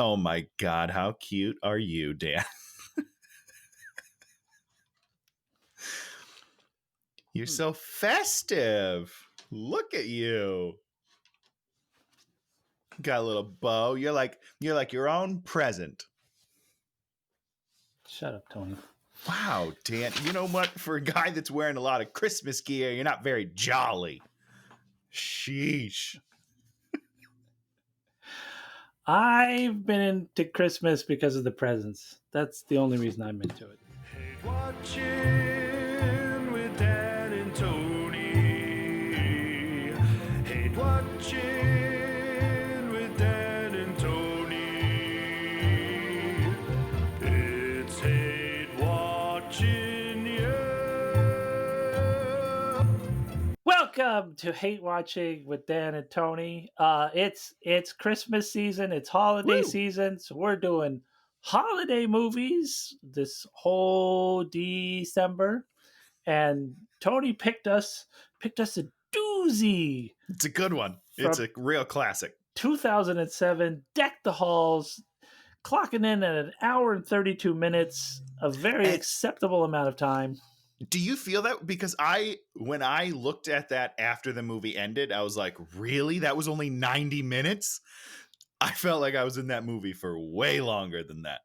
Oh my God, how cute are you, Dan? You're so festive. Look at you. Got a little bow. You're like your own present. Shut up, Tony. Wow, Dan. You know what? For a guy that's wearing a lot of Christmas gear, you're not very jolly. Sheesh. I've been into Christmas because of the presents. That's the only reason I'm into it. Hate watching with Dan and Tony. Hate watching with Dan and Tony. It's hate watching you. Welcome to Hate Watching with Dan and Tony. It's Christmas season, it's holiday season, so we're doing holiday movies this whole December. And Tony picked us a doozy. It's a good one. It's a real classic. 2007, Deck the Halls, clocking in at an hour and 32 minutes, a very acceptable amount of time. Do you feel that? Because when I looked at that after the movie ended, I was like, really? That was only 90 minutes? I felt like I was in that movie for way longer than that.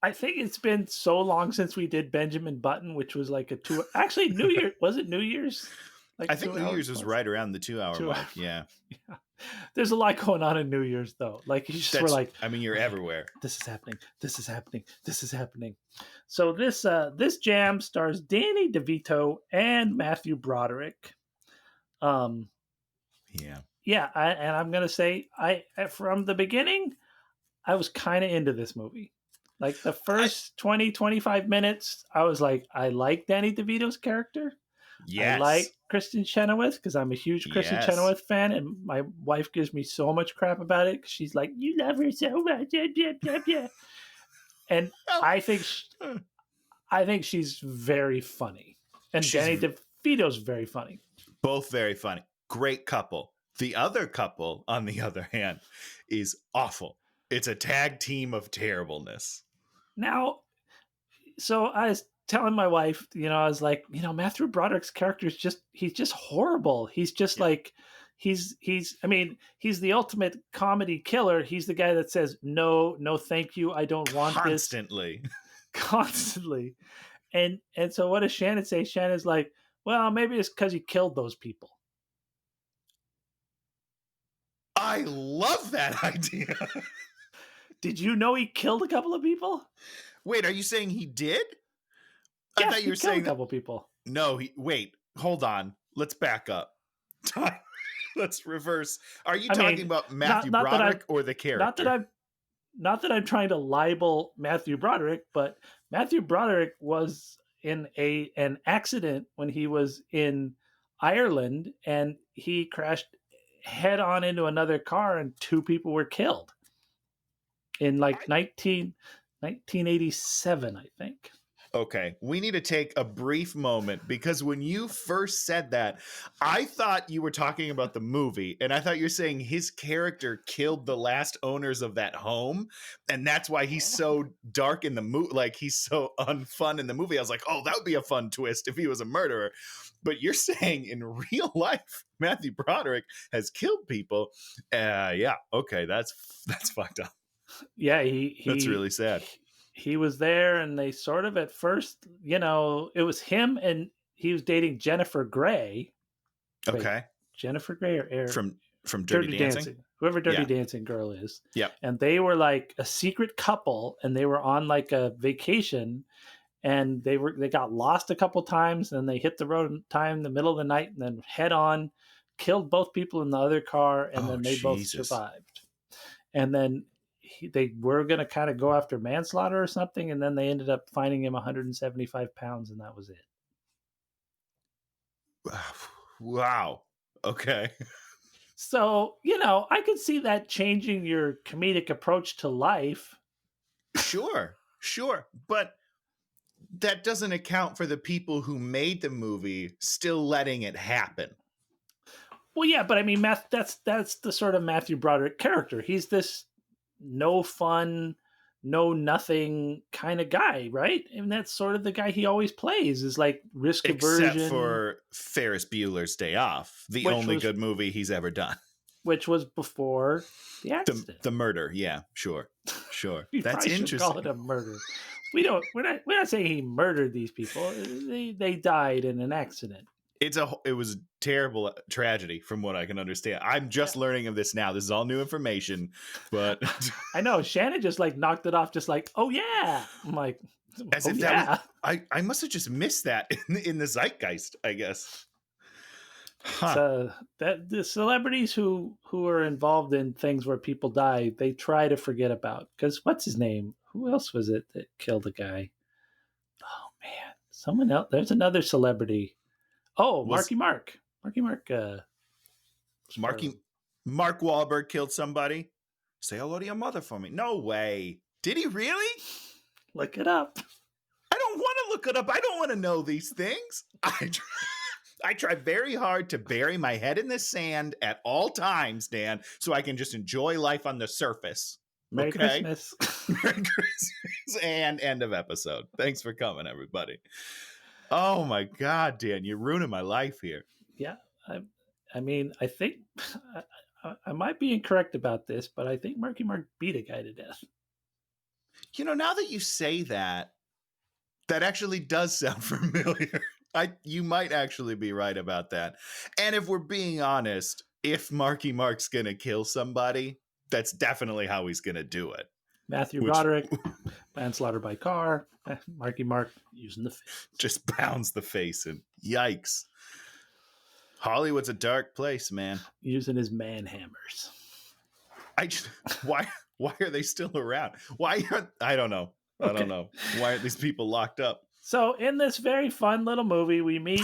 I think it's been so long since we did Benjamin Button, which was like a 2. Actually, New Year. Was it New Year's? Like I think New Year's was right around the 2 hour mark. Yeah. There's a lot going on in New Year's, though. Like, you just were like, I mean, you're everywhere. This is happening. This is happening. This is happening. So this jam stars Danny DeVito and Matthew Broderick. Yeah. Yeah. I'm going to say, from the beginning, I was kind of into this movie. Like the first 20, 25 minutes, I was like, I like Danny DeVito's character. Yes. I like Kristen Chenowith because I'm a huge Kristen Chenowith fan, and my wife gives me so much crap about it because she's like, "You love her so much," and I think she's very funny, and Danny DeVito's very funny. Both very funny, great couple. The other couple, on the other hand, is awful. It's a tag team of terribleness. Now, so I was telling my wife, I was like, Matthew Broderick's character is he's just horrible. He's just like, he's the ultimate comedy killer. He's the guy that says, no, thank you. I don't want Constantly. this. Constantly. And so what does Shannon say? Shannon's like, well, maybe it's because he killed those people. I love that idea. Did you know he killed a couple of people? Wait, are you saying he did? Yes, I thought you were saying a couple people. No, wait, hold on. Let's back up. Let's reverse. Are you talking about Matthew Broderick or the character? Not that I'm trying to libel Matthew Broderick, but Matthew Broderick was in an accident when he was in Ireland, and he crashed head on into another car, and 2 people were killed in 1987, I think. Okay, we need to take a brief moment because when you first said that, I thought you were talking about the movie, and I thought you were saying his character killed the last owners of that home, and that's why he's so dark in the movie, like he's so unfun in the movie. I was like, oh, that would be a fun twist if he was a murderer. But you're saying in real life, Matthew Broderick has killed people. Yeah, okay, that's fucked up. Yeah, that's really sad. He was there, and they sort of at first, it was him, and he was dating Jennifer Grey. Okay. Wait, Jennifer Grey or from Dirty Dancing? Whoever Dirty Dancing girl is. Yeah. And they were like a secret couple, and they were on like a vacation, and they got lost a couple times, and they hit the road in the middle of the night, and then head on, killed both people in the other car, and then they both survived. And then they were going to kind of go after manslaughter or something, and then they ended up finding him 175 pounds, and that was it. Wow. Okay. So, I could see that changing your comedic approach to life. Sure. But that doesn't account for the people who made the movie still letting it happen. Well, yeah, but I mean, that's the sort of Matthew Broderick character. He's this no fun, no nothing kind of guy, right? And that's sort of the guy he always plays, is like risk Except aversion. for Ferris Bueller's Day Off, the Which only was- good movie he's ever done. which was before the accident. The murder, yeah, sure. You That's probably should interesting. call it a murder. We're not saying he murdered these people. They died in an accident. It was a terrible tragedy from what I can understand. I'm just learning of this now. This is all new information, but I know Shannon just like knocked it off, just like, oh yeah. I'm like, as oh if yeah. that was, I must have just missed that in the zeitgeist, I guess. Huh. So that the celebrities who are involved in things where people die, they try to forget about. Because what's his name? Who else was it that killed a guy? Oh man, someone else. There's another celebrity. Oh, Marky Mark. Marky Mark. Mark Wahlberg killed somebody. Say hello to your mother for me. No way. Did he really? Look it up. I don't want to look it up. I don't want to know these things. I try very hard to bury my head in the sand at all times, Dan, so I can just enjoy life on the surface. Merry Okay? Christmas. Merry Christmas and end of episode. Thanks for coming, everybody. Oh my God, Dan, you're ruining my life here. Yeah, I mean, I think I might be incorrect about this, but I think Marky Mark beat a guy to death. You know, now that you say that, that actually does sound familiar. You might actually be right about that. And if we're being honest, if Marky Mark's gonna kill somebody, that's definitely how he's gonna do it. Matthew Broderick, manslaughter by car. Marky Mark using the face. Just pounds the face and yikes. Hollywood's a dark place, man. Using his man hammers. Why are they still around? I don't know. I don't know. Why aren't these people locked up? So in this very fun little movie, we meet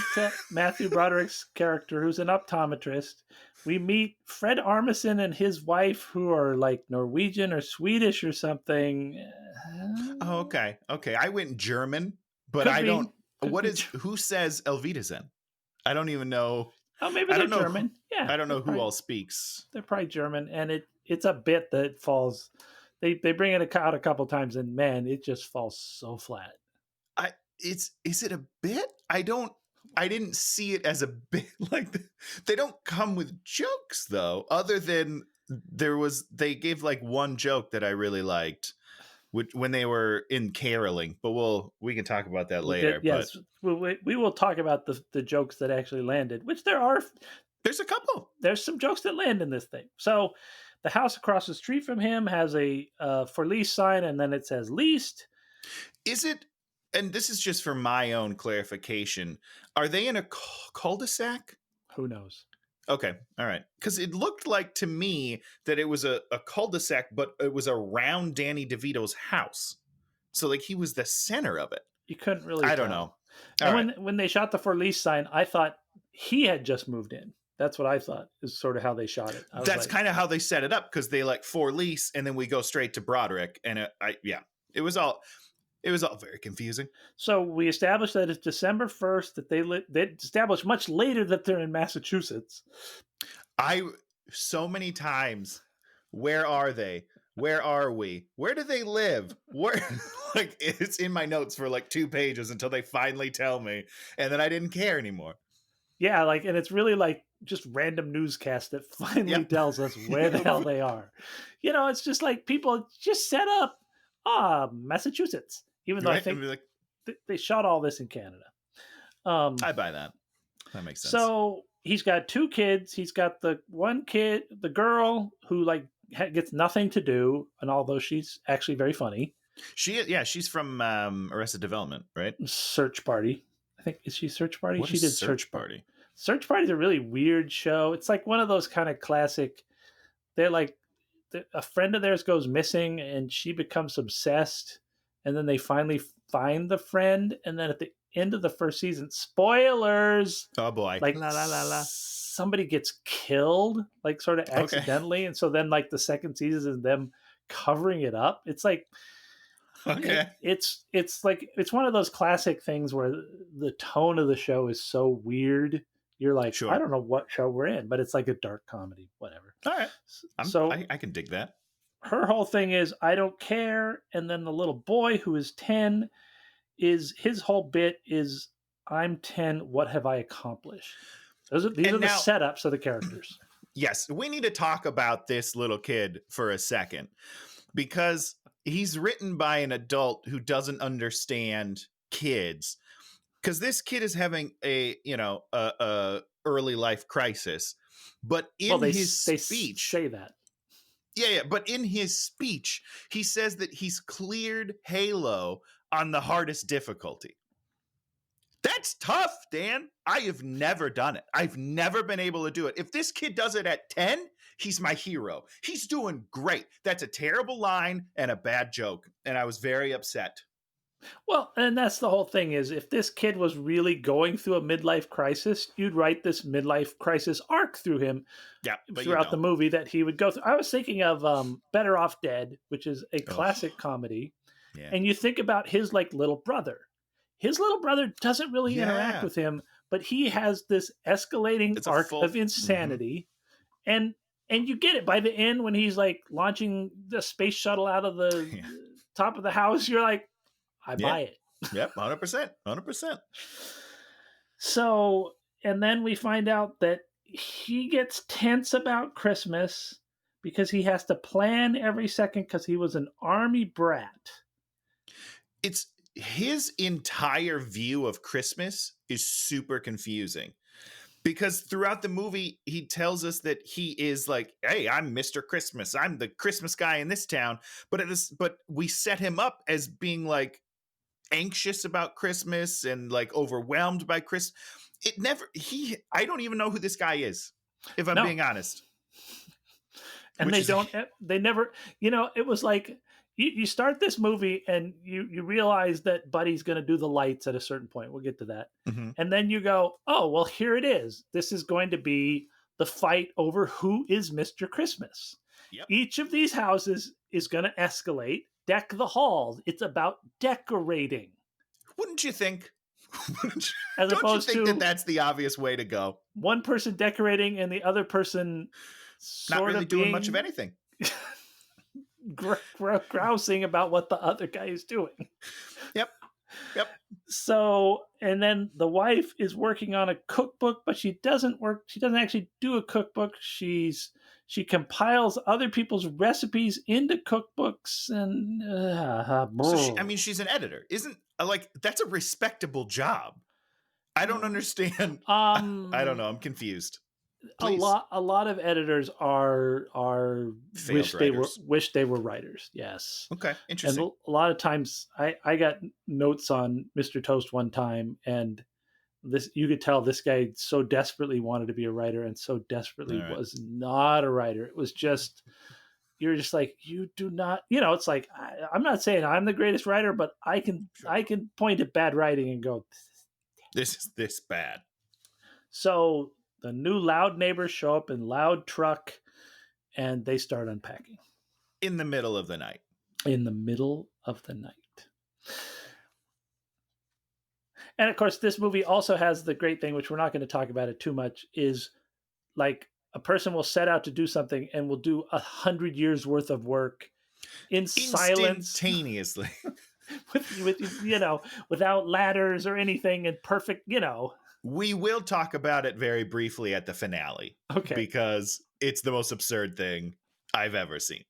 Matthew Broderick's character, who's an optometrist. We meet Fred Armisen and his wife, who are like Norwegian or Swedish or something. Oh, okay. I went German, but I don't. Who says Elvitasen? I don't even know. Oh, maybe they're German. Yeah. I don't know who all speaks. They're probably German, and it's a bit that falls. They bring it out a couple times, and man, it just falls so flat. Is it a bit? I didn't see it as a bit. Like they don't come with jokes though, other than they gave like one joke that I really liked, which when they were in caroling, but we can talk about that later. Yes, we will talk about the jokes that actually landed, which there's a couple. There's some jokes that land in this thing. So the house across the street from him has a for lease sign, and then it says leased. Is it? And this is just for my own clarification. Are they in a cul-de-sac? Who knows? Okay. All right. Because it looked like to me that it was a cul-de-sac, but it was around Danny DeVito's house. So like he was the center of it. You couldn't really I don't know. And when they shot the for lease sign, I thought he had just moved in. That's what I thought is sort of how they shot it. That's kind of how they set it up, because they like for lease and then we go straight to Broderick. And it was all very confusing. So we established that it's December 1st, that they established much later that they're in Massachusetts. So many times, where are they? Where are we? Where do they live? Where? Like it's in my notes for like 2 pages until they finally tell me, and then I didn't care anymore. Yeah, like, and it's really like just random newscast that finally tells us where the hell they are. You know, it's just like people just set up Massachusetts. Even though I think they shot all this in Canada. I buy that. That makes sense. So he's got 2 kids. He's got the one kid, the girl, who like gets nothing to do, and although she's actually very funny. She's from Arrested Development, right? Search Party. I think, is she Search Party? She did Search Party. Search Party is a really weird show. It's like one of those kind of classic. They're like a friend of theirs goes missing, and she becomes obsessed. And then they finally find the friend. And then at the end of the first season, spoilers. Oh boy. Like somebody gets killed, like sort of accidentally. Okay. And so then like the second season is them covering it up. It's like, okay. It's like, it's one of those classic things where the tone of the show is so weird. You're like, sure. I don't know what show we're in, but it's like a dark comedy, whatever. All right. I can dig that. her whole thing is I don't care, and then the little boy who is 10 is his whole bit is I'm 10. What have I accomplished? These And are the now, setups of the characters. yes, we need to talk about this little kid for a second, because he's written by an adult who doesn't understand kids. Because this kid is having a early life crisis, but in his speech, say that. yeah, but in his speech, he says that he's cleared Halo on the hardest difficulty. That's tough, Dan. I have never done it. I've never been able to do it. If this kid does it at 10, he's my hero. He's doing great. That's a terrible line and a bad joke, and I was very upset. Well, and that's the whole thing is if this kid was really going through a midlife crisis, you'd write this midlife crisis arc through him throughout the movie that he would go through. I was thinking of Better Off Dead, which is a classic comedy. Yeah. And you think about his like little brother. His little brother doesn't really interact with him, but he has this escalating arc of insanity. Mm-hmm. And you get it by the end when he's like launching the space shuttle out of the top of the house. You're like, I buy it. Yep, 100%. 100%. So, and then we find out that he gets tense about Christmas because he has to plan every second because he was an army brat. It's his entire view of Christmas is super confusing. Because throughout the movie, he tells us that he is like, hey, I'm Mr. Christmas. I'm the Christmas guy in this town. But we set him up as being like, anxious about Christmas and like overwhelmed by Christmas. I don't even know who this guy is, if I'm being honest. And they never, it was like you start this movie and you realize that Buddy's going to do the lights at a certain point. We'll get to that. Mm-hmm. And then you go, oh, well, here it is. This is going to be the fight over who is Mr. Christmas. Yep. Each of these houses is going to escalate. Deck the halls. It's about decorating. Wouldn't you think? As Don't opposed you think to that that's the obvious way to go? One person decorating and the other person not really doing much of anything. Grousing about what the other guy is doing. Yep. So, and then the wife is working on a cookbook, but she doesn't actually do a cookbook. She compiles other people's recipes into cookbooks and she's an editor. That's a respectable job. I don't understand. I don't know. I'm confused. Please. A lot of editors are wish they were writers. Yes. Okay. Interesting. And a lot of times I got notes on Mr. Toast one time, and you could tell this guy so desperately wanted to be a writer and so desperately was not a writer. It was just, you're just like, you do not, it's like, I'm not saying I'm the greatest writer, but I can point at bad writing and go, this is this bad. So the new loud neighbors show up in loud truck and they start unpacking. In the middle of the night. And of course, this movie also has the great thing, which we're not going to talk about it too much, is like a person will set out to do something and will do 100 years worth of work in silence. Instantaneously. with without ladders or anything and perfect, We will talk about it very briefly at the finale. Okay. Because it's the most absurd thing I've ever seen.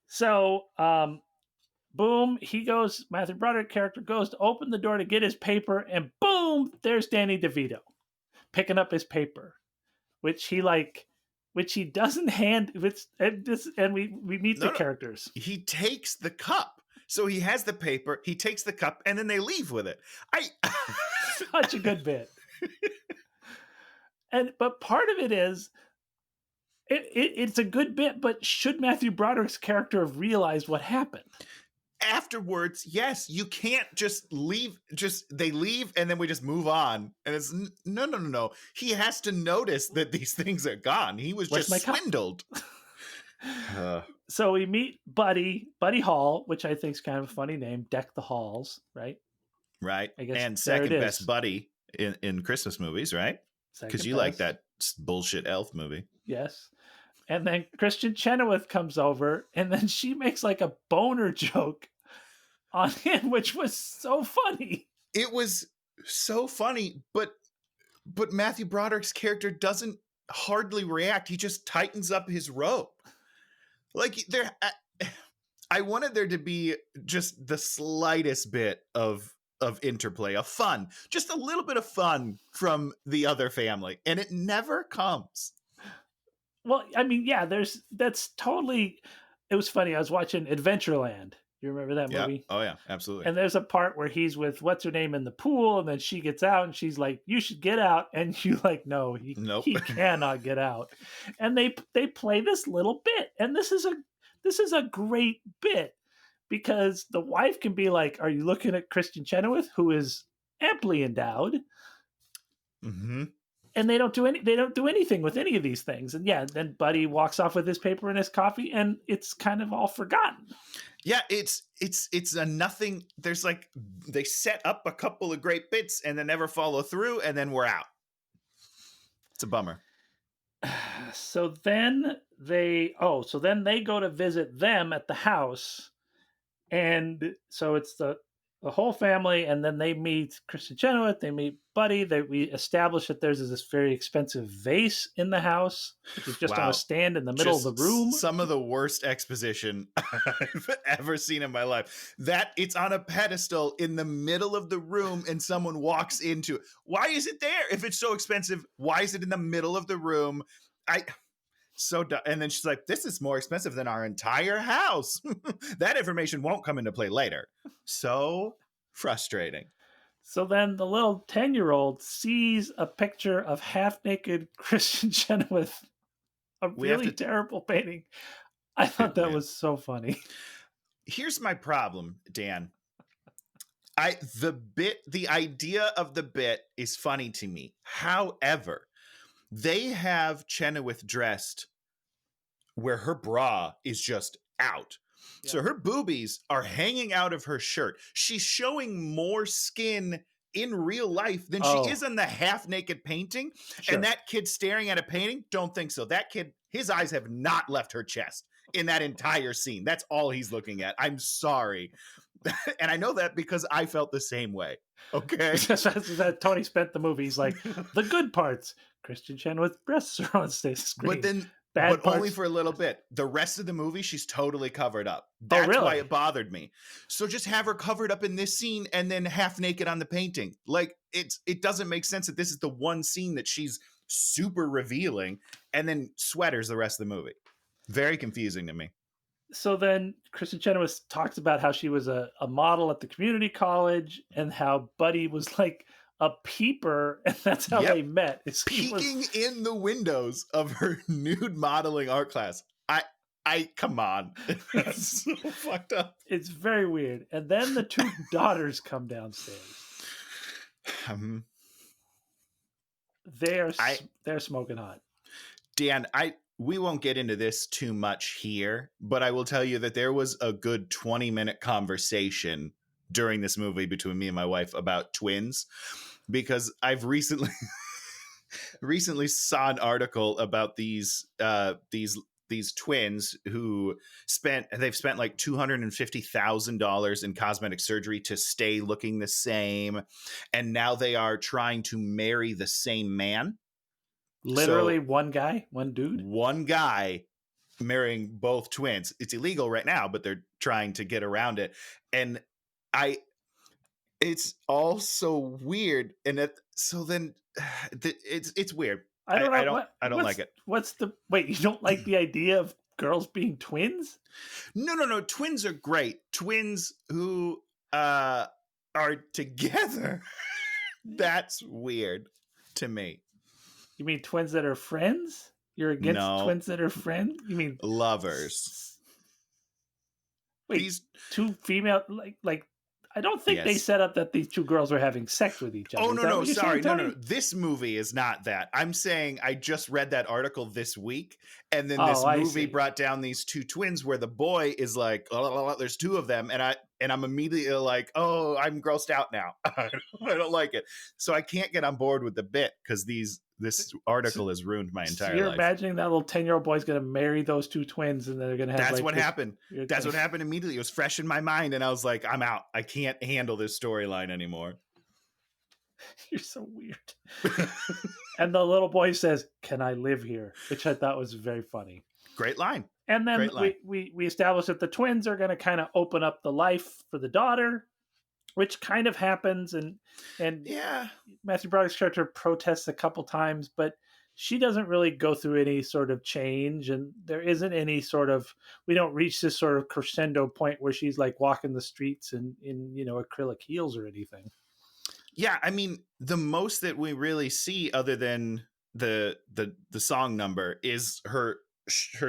So, boom, Matthew Broderick character goes to open the door to get his paper, and boom, there's Danny DeVito picking up his paper, which he doesn't hand, and we meet the characters. He takes the cup. So he has the paper, he takes the cup, and then they leave with it. Such a good bit. But part of it is, it's a good bit, but should Matthew Broderick's character have realized what happened? Afterwards, yes, you can't just leave. They leave and then we just move on. And it's no. He has to notice that these things are gone. He was just swindled. So we meet Buddy Hall, which I think is kind of a funny name. Deck the halls, right? Right. I guess and second best buddy in Christmas movies, right? Because you like that bullshit elf movie. Yes. And then Christian Chenowith comes over, and then she makes like a boner joke on him, which was so funny. It was so funny, but Matthew Broderick's character doesn't hardly react. He just tightens up his robe. Like I wanted there to be just the slightest bit of interplay, of fun, just a little bit of fun from the other family, and it never comes. Well, I mean, yeah, that's totally. It was funny. I was watching Adventureland. You remember that movie? Oh yeah, absolutely. And there's a part where he's with what's her name in the pool, and then she gets out, and she's like, "You should get out," and you like, "No, he cannot get out." And they play this little bit, and this is a great bit because the wife can be like, "Are you looking at Kristen Chenowith, who is amply endowed?" Mm-hmm. And they don't do anything with any of these things. And yeah, then Buddy walks off with his paper and his coffee, and it's kind of all forgotten. Yeah, it's a nothing. There's like they set up a couple of great bits and then never follow through, and then we're out. It's a bummer. So then they go to visit them at the house, and so it's the whole family, and then they meet Kristen Chenowith, they meet Buddy. We establish that there's this very expensive vase in the house, which is just on a stand in the middle of the room. Some of the worst exposition I've ever seen in my life. That it's on a pedestal in the middle of the room and someone walks into it. Why is it there? If it's so expensive, why is it in the middle of the room? So dumb. And then she's like, this is more expensive than our entire house. That information won't come into play later. So frustrating. So then the little 10-year-old sees a picture of half-naked Kristen Chenowith, a really terrible painting. I thought that was so funny. Here's my problem, Dan. The idea of the bit is funny to me. However, they have Chenowith dressed where her bra is just out. Yeah. So her boobies are hanging out of her shirt. She's showing more skin in real life than she is in the half-naked painting. Sure. And that kid staring at a painting, don't think so. That kid, his eyes have not left her chest in that entire scene. That's all he's looking at. I'm sorry. And I know that because I felt the same way. Okay. Tony spent the movie. He's like, the good parts. Kristen Chenowith's breasts are on stage screen. But only for a little bit. The rest of the movie, she's totally covered up. That's why it bothered me. So just have her covered up in this scene and then half naked on the painting. Like it doesn't make sense that this is the one scene that she's super revealing and then sweaters the rest of the movie. Very confusing to me. So then Kristen Chenowith talks about how she was a model at the community college and how Buddy was like a peeper, and that's how they met. Peeking in the windows of her nude modeling art class. I come on. That's so fucked up. It's very weird. And then the two daughters come downstairs. They're smoking hot. Dan, we won't get into this too much here, but I will tell you that there was a good 20-minute conversation during this movie between me and my wife about twins, because I've recently saw an article about these twins who spent like $250,000 in cosmetic surgery to stay looking the same, and now they are trying to marry the same man. Literally one guy marrying both twins. It's illegal right now, but they're trying to get around it. And it's all so weird. And so then it's weird. I don't like it. You don't like the idea of girls being twins? No. Twins are great. Twins who are together. That's weird to me. You mean twins that are friends? You're against twins that are friends? You mean lovers? Wait, these two female like I don't think they set up that these two girls were having sex with each other. Oh, no, sorry. No. This movie is not that. I'm saying I just read that article this week, and then this movie brought down these two twins where the boy is like, there's two of them, and and I'm immediately like, oh, I'm grossed out now. I don't like it. So I can't get on board with the bit because this article has ruined my So entire you're life. imagining that little 10-year-old boy's going to marry those two twins and they're going to have That's like what this happened. weird That's thing. what happened immediately. It was fresh in my mind, and I was like, I'm out. I can't handle this storyline anymore. You're so weird. And the little boy says, "Can I live here?" Which I thought was very funny. Great line. And then Great line. we establish that the twins are going to kind of open up the life for the daughter, which kind of happens. And Yeah. Matthew Broderick's character protests a couple times, but she doesn't really go through any sort of change. And there isn't any sort of, we don't reach this sort of crescendo point where she's like walking the streets in acrylic heels or anything. Yeah, I mean, the most that we really see, other than the song number, is her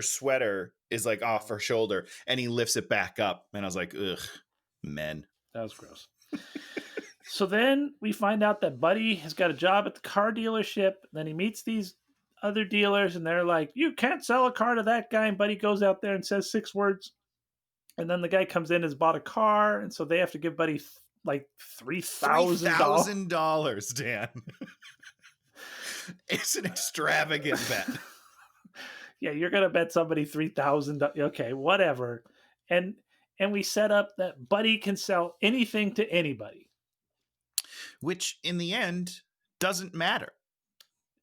sweater is like off her shoulder, and he lifts it back up, and I was like, ugh, men. That was gross. So then we find out that Buddy has got a job at the car dealership. Then he meets these other dealers, and they're like, "You can't sell a car to that guy." And Buddy goes out there and says 6 words, and then the guy comes in and has bought a car, and so they have to give Buddy like $3,000. $3,000, Dan. It's an extravagant bet. Yeah, you're gonna bet somebody $3,000. Okay, whatever. And we set up that Buddy can sell anything to anybody, Which in the end doesn't matter.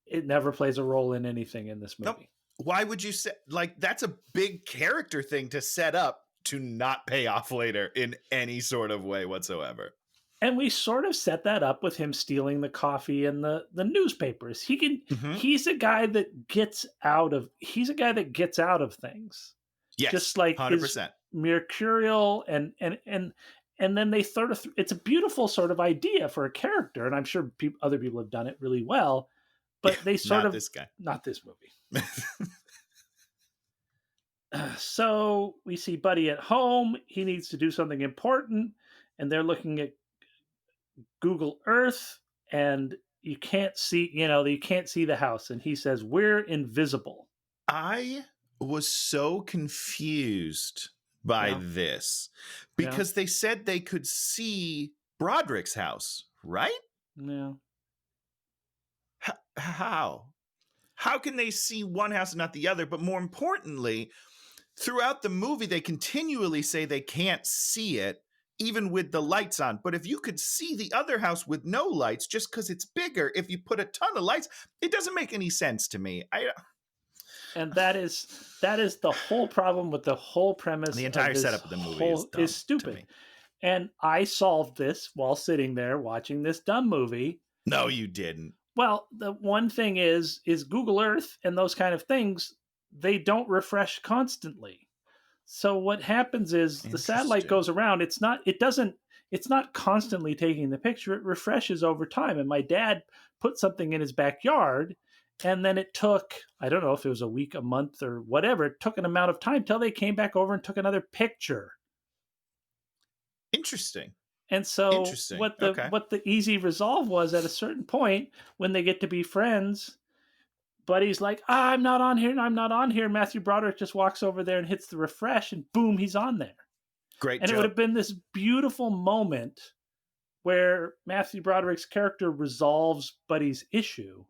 It never plays a role in anything in this movie. Nope. Why would you say, like, that's a big character thing to set up to not pay off later in any sort of way whatsoever. And we sort of set that up with him stealing the coffee and the newspapers. He's a guy that gets out of things. Yes, just like 100%. his mercurial and then they sort of, it's a beautiful sort of idea for a character, and I'm sure other people have done it really well, but they sort not of this guy. Not this movie. So we see Buddy at home. He needs to do something important, and they're looking at Google Earth, and you can't see the house. And he says, "We're invisible." I was so confused by this because they said they could see Broderick's house, right? No. How can they see one house and not the other? But more importantly, throughout the movie, they continually say they can't see it, even with the lights on. But if you could see the other house with no lights, just because it's bigger, if you put a ton of lights, it doesn't make any sense to me. And that is the whole problem with the whole premise. The entire setup of the movie is stupid. And I solved this while sitting there watching this dumb movie. No, you didn't. Well, the one thing is Google Earth and those kind of things, they don't refresh constantly. So what happens is the satellite goes around. It's not constantly taking the picture. It refreshes over time. And my dad put something in his backyard, and then it took, I don't know if it was a week, a month, or whatever. It took an amount of time till they came back over and took another picture. Interesting. And so what the easy resolve was, at a certain point when they get to be friends, Buddy's like, I'm not on here. Matthew Broderick just walks over there and hits the refresh, and boom, he's on there. Great. And it would have been this beautiful moment where Matthew Broderick's character resolves Buddy's issue.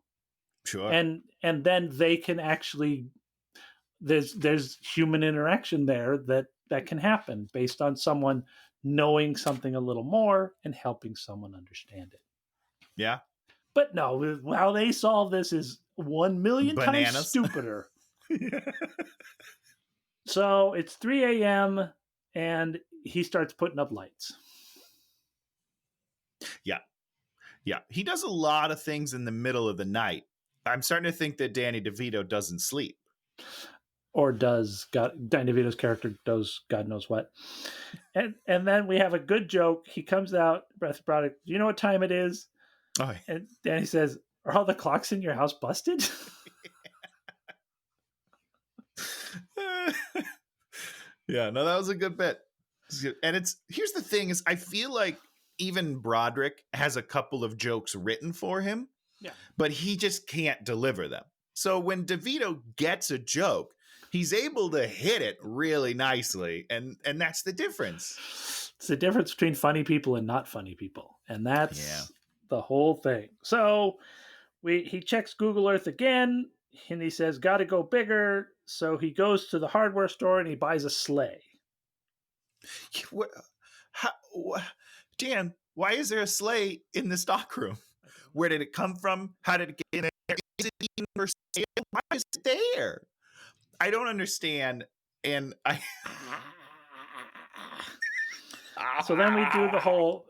Sure. And then they can actually, there's human interaction there that can happen based on someone knowing something a little more and helping someone understand it. Yeah. But no, how they solve this is 1 million times stupider. So it's 3 a.m. and he starts putting up lights. Yeah. Yeah. He does a lot of things in the middle of the night. I'm starting to think that Danny Devito doesn't sleep. Or Danny DeVito's character does God knows what. And then we have a good joke. He comes out, Matthew Broderick, do you know what time it is? Oh, yeah. And Danny says, are all the clocks in your house busted? Yeah, no, that was a good bit. And here's the thing is, I feel like even Broderick has a couple of jokes written for him, but he just can't deliver them. So when DeVito gets a joke, he's able to hit it really nicely, and that's the difference. It's the difference between funny people and not funny people. And that's Yeah. the whole thing. So he checks Google Earth again and he says, got to go bigger. So he goes to the hardware store and he buys a sleigh. What, Dan, why is there a sleigh in the stockroom? Where did it come from? How did it get in there? Is it even for sale? Why is it there? I don't understand. And I. So then we do the whole.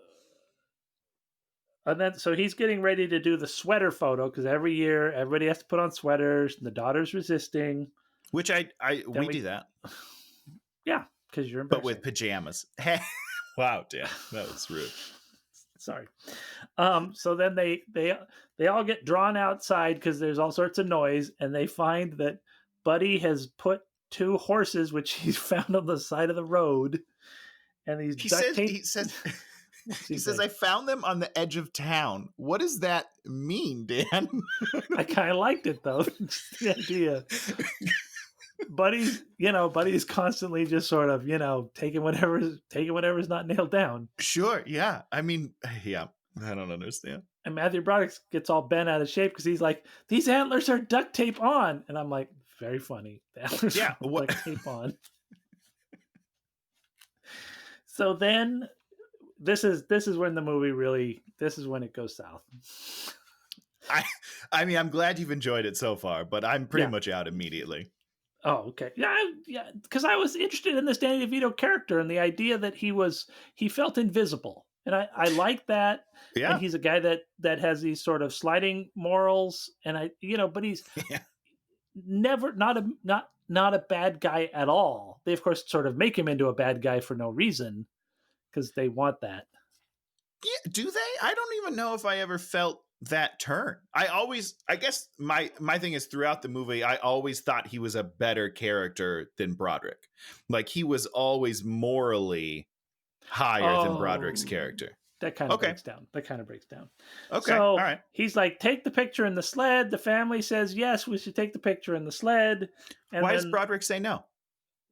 And then, so he's getting ready to do the sweater photo because every year everybody has to put on sweaters and the daughter's resisting. Which we do that. Yeah, because you're but with pajamas. Wow, Dan, that was rude. Sorry. So then they all get drawn outside because there's all sorts of noise, and they find that Buddy has put 2 horses, which he's found on the side of the road, and he says, I found them on the edge of town. What does that mean, Dan? I kind of liked it though. Just the idea. Buddy's constantly just sort of, taking whatever's not nailed down. Sure, yeah. I mean, yeah, I don't understand. And Matthew Broderick gets all bent out of shape because he's like, these antlers are duct tape on. And I'm like, very funny. The antlers are duct tape on. So then this is when the movie really, this is when it goes south. I mean, I'm glad you've enjoyed it so far, but I'm pretty much out immediately. Oh, okay. Yeah, because I was interested in this Danny DeVito character and the idea that he felt invisible. And I like that. Yeah. And he's a guy that has these sort of sliding morals. And but he's never not a bad guy at all. They of course sort of make him into a bad guy for no reason because they want that. Yeah, do they? I don't even know if I ever felt that turn. I guess my thing is throughout the movie, I always thought he was a better character than Broderick. Like he was always morally higher than Broderick's character. That kind of breaks down. Okay. So all right. He's like, take the picture in the sled. The family says, yes, we should take the picture in the sled. And why does Broderick say no?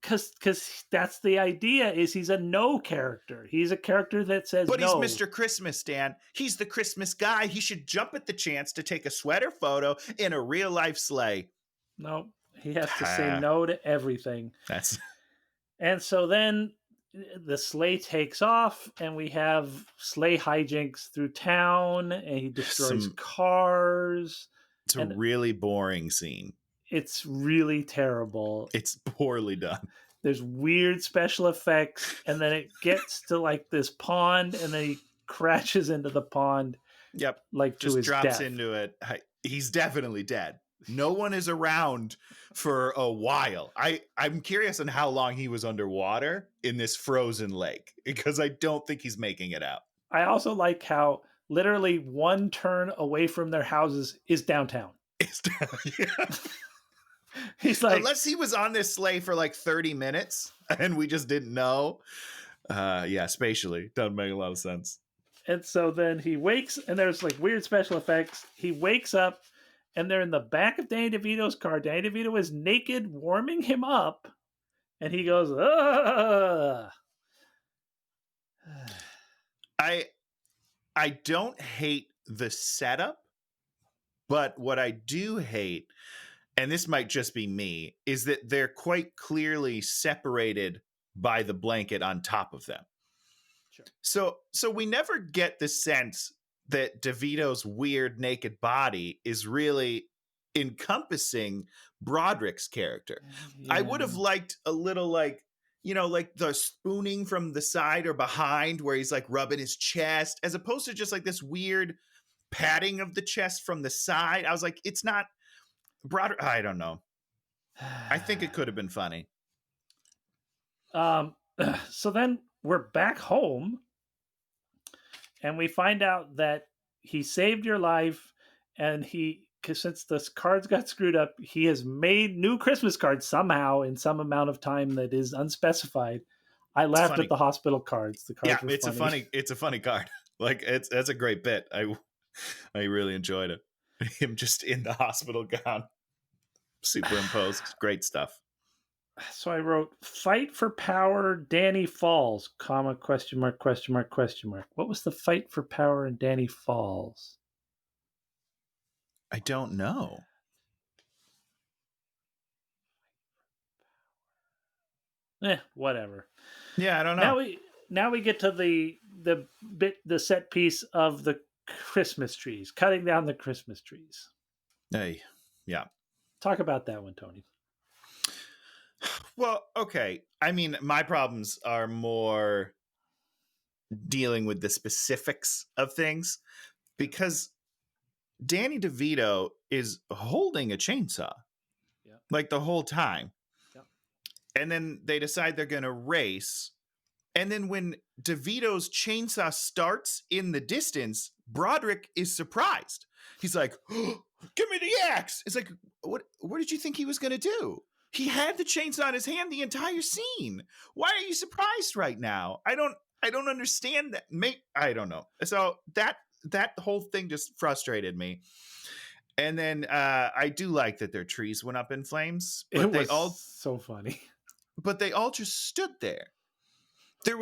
Because that's the idea, is he's a no character. He's a character that says but no. He's Mr. Christmas, Dan. He's the Christmas guy. He should jump at the chance to take a sweater photo in a real life sleigh. No, he has to say no to everything. And so then the sleigh takes off and we have sleigh hijinks through town and he destroys cars. It's a really boring scene. It's really terrible. It's poorly done. There's weird special effects, and then it gets to like this pond, and then he crashes into the pond. Yep, like just to his drops death. into it. He's definitely dead. No one is around for a while. I'm curious on how long he was underwater in this frozen lake because I don't think he's making it out. I also like how literally one turn away from their houses is downtown. He's like, unless he was on this sleigh for like 30 minutes and we just didn't know. Spatially doesn't make a lot of sense. And so then he wakes and there's like weird special effects. He wakes up and they're in the back of Danny DeVito's car. Danny DeVito is naked, warming him up. And he goes, ugh. I don't hate the setup, but what I do hate, and this might just be me, is that they're quite clearly separated by the blanket on top of them. Sure. So we never get the sense that DeVito's weird naked body is really encompassing Broderick's character. Yeah. I would have liked a little like the spooning from the side or behind where he's like rubbing his chest, as opposed to just like this weird patting of the chest from the side. I was like, it's not Broderick. I don't know. I think it could have been funny. So then we're back home and we find out that he saved your life, and because since the cards got screwed up, he has made new Christmas cards somehow in some amount of time that is unspecified. I laughed at the hospital cards. The cards were funny. It's a funny card. Like that's a great bit. I really enjoyed it. Him just in the hospital gown, superimposed. Great stuff. So I wrote, fight for power, Danny Falls, comma, question mark, question mark, question mark. What was the fight for power in Danny Falls? I don't know. Whatever. Yeah, I don't know. Now we get to the set piece of the Christmas trees, cutting down the Christmas trees. Hey, yeah. Talk about that one, Tony. Well, okay. I mean, my problems are more dealing with the specifics of things because Danny DeVito is holding a chainsaw like the whole time. Yep. And then they decide they're going to race. And then when DeVito's chainsaw starts in the distance, Broderick is surprised. He's like, oh, give me the axe. It's like, what did you think he was going to do? He had the chainsaw in his hand the entire scene. Why are you surprised right now? I don't understand that. I don't know. So that whole thing just frustrated me. And then I do like that their trees went up in flames, but It was so funny. But they all just stood there. There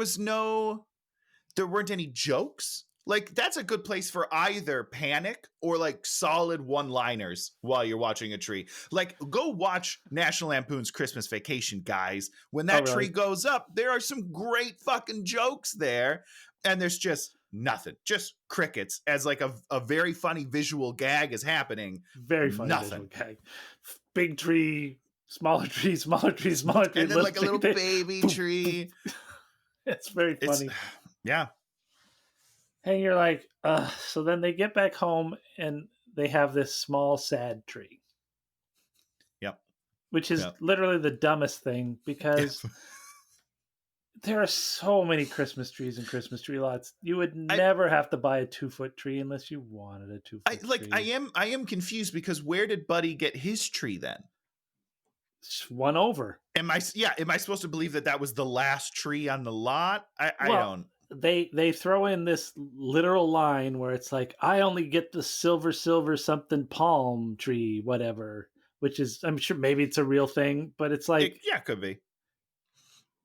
weren't any jokes. Like, that's a good place for either panic or like solid one-liners while you're watching a tree. Like, go watch National Lampoon's Christmas Vacation, guys. When that tree goes up, there are some great fucking jokes there. And there's just nothing, just crickets as like a very funny visual gag is happening. Very funny visual gag. Big tree, smaller tree, smaller tree, smaller tree. And then like a little baby tree. It's very funny. Yeah. And you're like, so then they get back home and they have this small, sad tree. Yep. Which is literally the dumbest thing because there are so many Christmas trees and Christmas tree lots. You would never have to buy a 2-foot tree unless you wanted a 2-foot tree. I am confused because where did Buddy get his tree then? One over. Am I supposed to believe that was the last tree on the lot? I don't. They throw in this literal line where it's like, I only get the silver something palm tree, whatever, which is, I'm sure maybe it's a real thing, but it's like, it could be.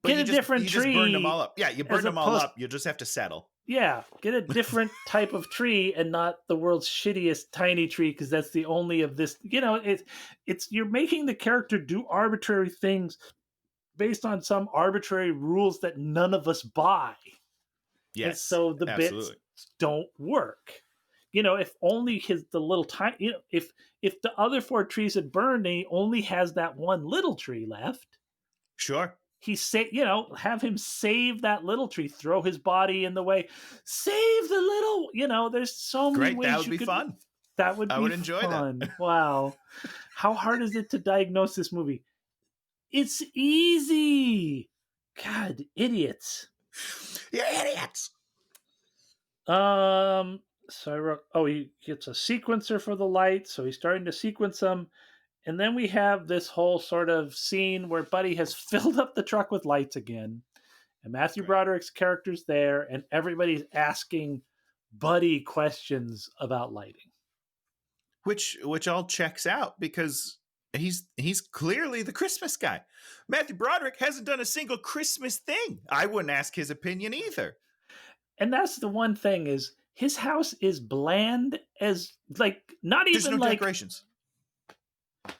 But get a different tree. You just burned them all up. Yeah, you burned them all up. You just have to settle. Yeah, get a different type of tree and not the world's shittiest tiny tree because that's the only of this. You know, it's you're making the character do arbitrary things based on some arbitrary rules that none of us buy. Yes, and so the bits don't work. You know, if only the little tiny. You know, if the other 4 trees had burned and he only has that one little tree left. Sure. Have him save that little tree, throw his body in the way, save the little, there's so many ways. That would be fun. That would be fun. I would enjoy that. Wow. How hard is it to diagnose this movie? It's easy. God, idiots. You're idiots. So I wrote, he gets a sequencer for the light, so he's starting to sequence them. And then we have this whole sort of scene where Buddy has filled up the truck with lights again. And Matthew Broderick's character's there, and everybody's asking Buddy questions about lighting. Which all checks out because he's clearly the Christmas guy. Matthew Broderick hasn't done a single Christmas thing. I wouldn't ask his opinion either. And that's the one thing is his house is bland as like not even There's no like decorations.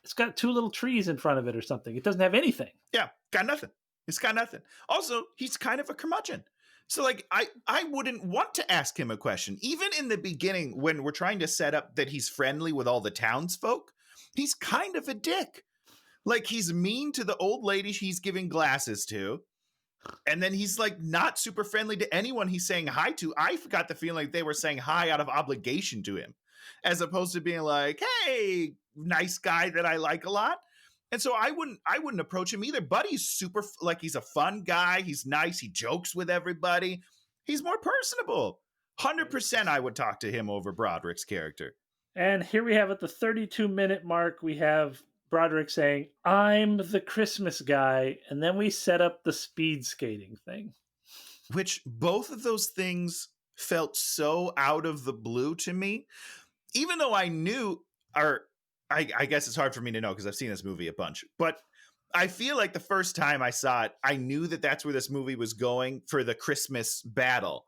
It's got 2 little trees in front of it or something. It doesn't have anything. Yeah, got nothing. It's got nothing. Also, he's kind of a curmudgeon. So, like, I wouldn't want to ask him a question. Even in the beginning, when we're trying to set up that he's friendly with all the townsfolk, he's kind of a dick. Like, he's mean to the old lady he's giving glasses to. And then he's, like, not super friendly to anyone he's saying hi to. I got the feeling like they were saying hi out of obligation to him, as opposed to being like, hey, nice guy that I like a lot. And so I wouldn't approach him either. Buddy's super, like, he's a fun guy. He's nice. He jokes with everybody. He's more personable. 100% I would talk to him over Broderick's character. And here we have at the 32-minute mark, we have Broderick saying, I'm the Christmas guy. And then we set up the speed skating thing. Which both of those things felt so out of the blue to me. Even though I knew, I guess it's hard for me to know because I've seen this movie a bunch, but I feel like the first time I saw it, I knew that that's where this movie was going for the Christmas battle.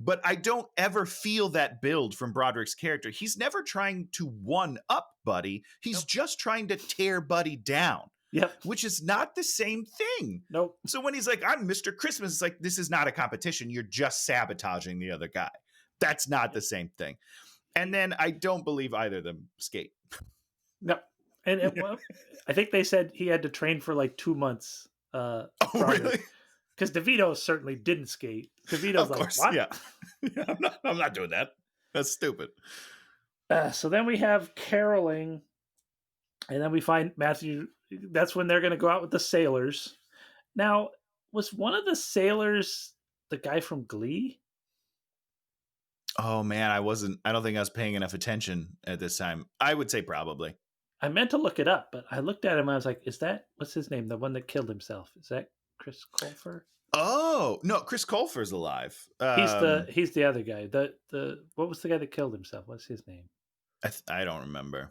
But I don't ever feel that build from Broderick's character. He's never trying to one up Buddy. He's just trying to tear Buddy down. Yep. Which is not the same thing. Nope. So when he's like, I'm Mr. Christmas, it's like, this is not a competition. You're just sabotaging the other guy. That's not the same thing. And then I don't believe either of them skate. No. And well, I think they said he had to train for like 2 months. Oh, really? Because Devito certainly didn't skate. Devito's like, what? Yeah. I'm not doing that. That's stupid. So then we have caroling. And then we find Matthew. That's when they're going to go out with the sailors. Now, was one of the sailors the guy from Glee? Oh, man, I don't think I was paying enough attention at this time. I would say probably. I meant to look it up, but I looked at him and I was like, what's his name? The one that killed himself. Is that Chris Colfer? Oh, no, Chris Colfer's alive. He's the other guy. What was the guy that killed himself? What's his name? I don't remember.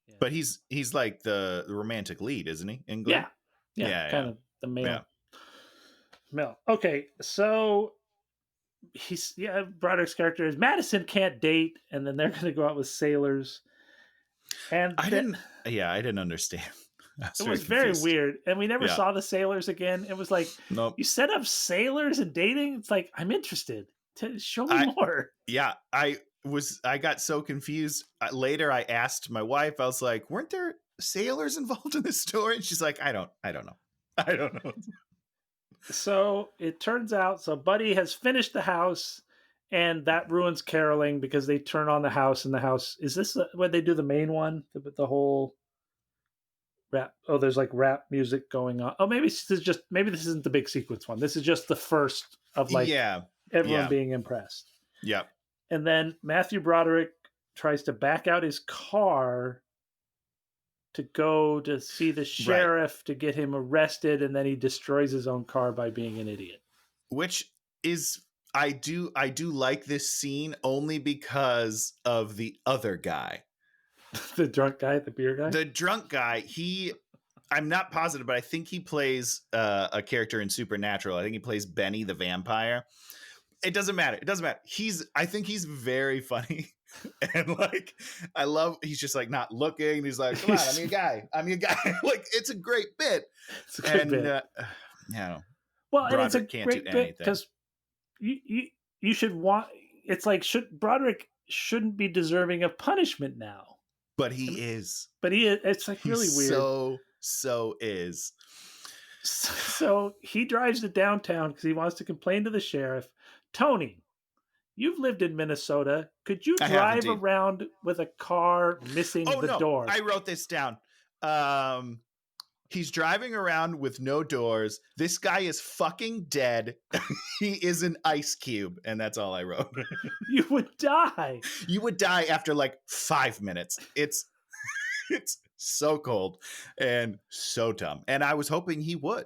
Yeah. But he's like the romantic lead, isn't he? In Glee? Yeah, kind of the male. Male. Okay, so Broderick's character is Madison can't date, and then they're going to go out with sailors. And I didn't understand. It was very weird, and we never saw the sailors again. It was like, nope. You set up sailors and dating. It's like, I'm interested. Show me more. Yeah, I got so confused. Later, I asked my wife. I was like, "Weren't there sailors involved in this story?" And she's like, "I don't know." So it turns out, Buddy has finished the house, and that ruins caroling because they turn on the house, and the house is this where they do the main one, the whole rap. Oh, there's like rap music going on. Oh, maybe this isn't the big sequence one. This is just the first of everyone being impressed. Yeah. And then Matthew Broderick tries to back out his car to go to see the sheriff to get him arrested, and then he destroys his own car by being an idiot. Which is, I do like this scene only because of the other guy. The drunk guy, the beer guy? The drunk guy, I'm not positive, but I think he plays a character in Supernatural. I think he plays Benny the vampire. It doesn't matter. I think he's very funny. And like, he's just like not looking. He's like, come on, I'm your guy. Like, it's a great bit. It's a good bit. Well, and it's a great bit because you should want, it's like, Broderick shouldn't be deserving of punishment now. But he is. It's like really weird. So is. So he drives to downtown because he wants to complain to the sheriff. Tony, you've lived in Minnesota. Could you drive around with a car missing the door? I wrote this down. He's driving around with no doors. This guy is fucking dead. He is an ice cube. And that's all I wrote. You would die. You would die after like 5 minutes. It's so cold and so dumb. And I was hoping he would.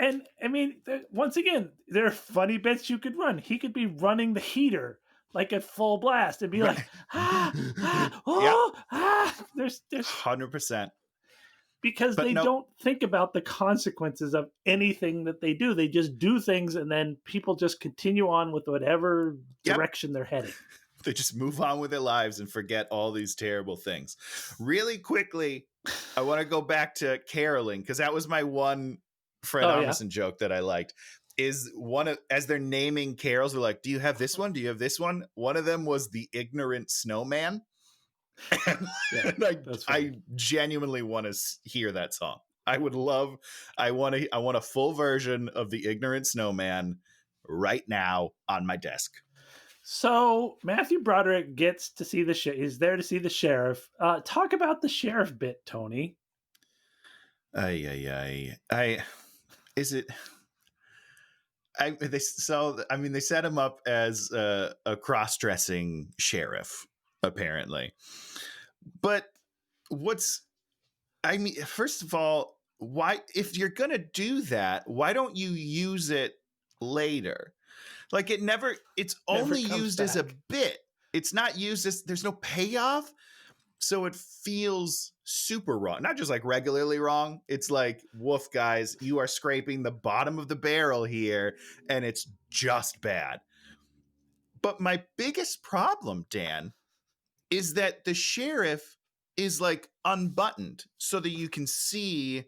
And I mean, once again, there are funny bits you could run. He could be running the heater like at full blast and be like, There's 100%. Because they don't think about the consequences of anything that they do. They just do things, and then people just continue on with whatever direction they're heading. They just move on with their lives and forget all these terrible things. Really quickly, I want to go back to caroling because that was my one Fred Armisen joke that I liked. Is as they're naming carols, they're like, "Do you have this one? Do you have this one?" One of them was the ignorant snowman. And I genuinely want to hear that song. I want a full version of the ignorant snowman right now on my desk. So Matthew Broderick gets to see is there to see the sheriff. Talk about the sheriff bit, Tony. They set him up as a cross-dressing sheriff, apparently. But first of all, why, if you're going to do that, why don't you use it later? Like it's only used as a bit. It's not used as, there's no payoff. So it feels super wrong. Not just like regularly wrong. It's like, woof, guys, you are scraping the bottom of the barrel here, and it's just bad. But my biggest problem, Dan, is that the sheriff is like unbuttoned so that you can see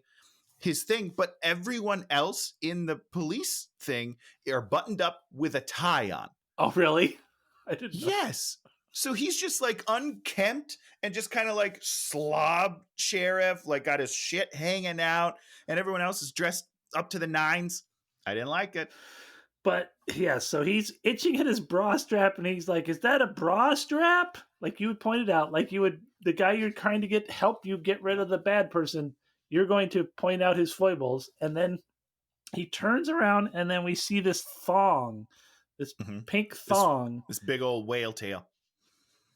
his thing, but everyone else in the police thing are buttoned up with a tie on. Oh, really? I didn't know. Yes. So he's just like unkempt and just kind of like slob sheriff, like got his shit hanging out, and everyone else is dressed up to the nines. I didn't like it. But yeah, so he's itching at his bra strap, and he's like, "Is that a bra strap?" Like you pointed out, like you would, the guy you're trying to help you get rid of the bad person, you're going to point out his foibles, and then he turns around, and then we see this thong, this pink thong, this big old whale tail,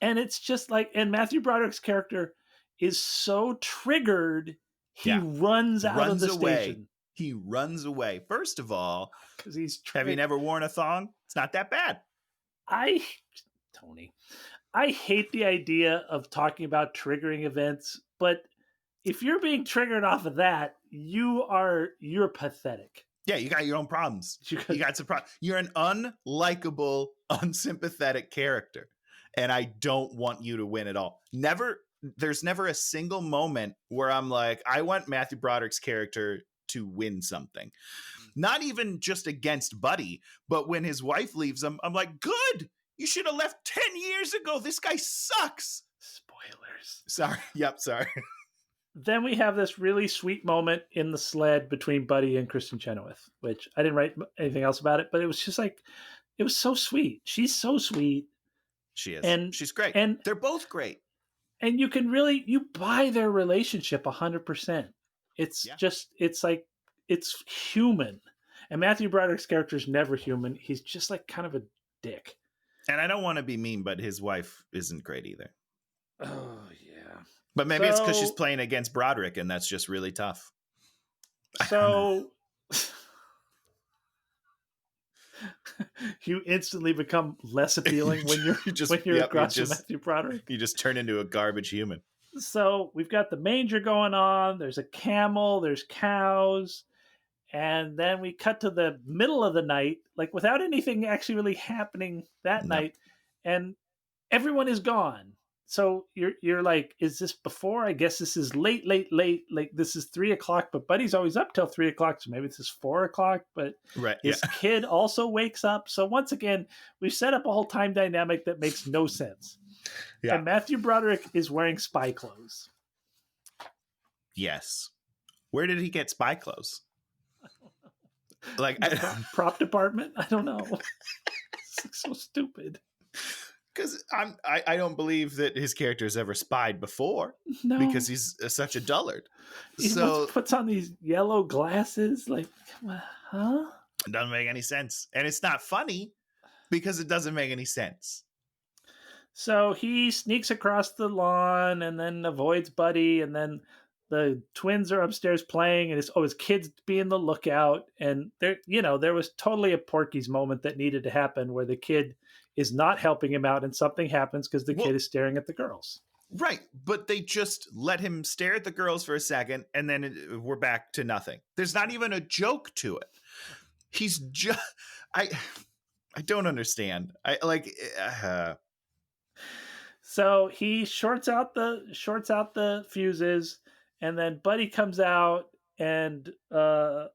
and it's just like, and Matthew Broderick's character is so triggered, he runs out of the station. He runs away. First of all, because he's have you never worn a thong? It's not that bad. Tony, I hate the idea of talking about triggering events, but if you're being triggered off of that, you're pathetic. Yeah, you got your own problems. You got some problems. You're an unlikable, unsympathetic character, and I don't want you to win at all. There's never a single moment where I'm like, I want Matthew Broderick's character to win something. Not even just against Buddy, but when his wife leaves him, I'm like, good. You should have left 10 years ago. This guy sucks. Spoilers. Sorry. Yep, sorry. Then we have this really sweet moment in the sled between Buddy and Kristen Chenowith, which I didn't write anything else about it, but it was just like, it was so sweet. She's so sweet. She is. And she's great. And they're both great. And you can you buy their relationship 100%. It's just, it's like, it's human. And Matthew Broderick's character is never human. He's just like kind of a dick. And I don't want to be mean, but his wife isn't great either. Oh, yeah. But maybe it's because she's playing against Broderick, and that's just really tough. So you instantly become less appealing when you're across from Matthew Broderick. You just turn into a garbage human. So we've got the manger going on. There's a camel. There's cows. And then we cut to the middle of the night, like without anything actually really happening that night. And everyone is gone. So you're like, is this before? I guess this is late. Like this is 3:00, but Buddy's always up till 3:00. So maybe this is 4:00, but his kid also wakes up. So once again, we've set up a whole time dynamic that makes no sense. Yeah. And Matthew Broderick is wearing spy clothes. Yes. Where did he get spy clothes? Like prop department? I don't know. It's so stupid. Because I don't believe that his character has ever spied before. No. Because he's such a dullard. He puts on these yellow glasses. Like, huh? It doesn't make any sense. And it's not funny because it doesn't make any sense. So he sneaks across the lawn and then avoids Buddy. And then the twins are upstairs playing. And his kids being the lookout. And there was totally a Porky's moment that needed to happen where the kid is not helping him out and something happens because the kid is staring at the girls. Right. But they just let him stare at the girls for a second and then we're back to nothing. There's not even a joke to it. He's just, I don't understand. So he shorts out the fuses and then Buddy comes out and who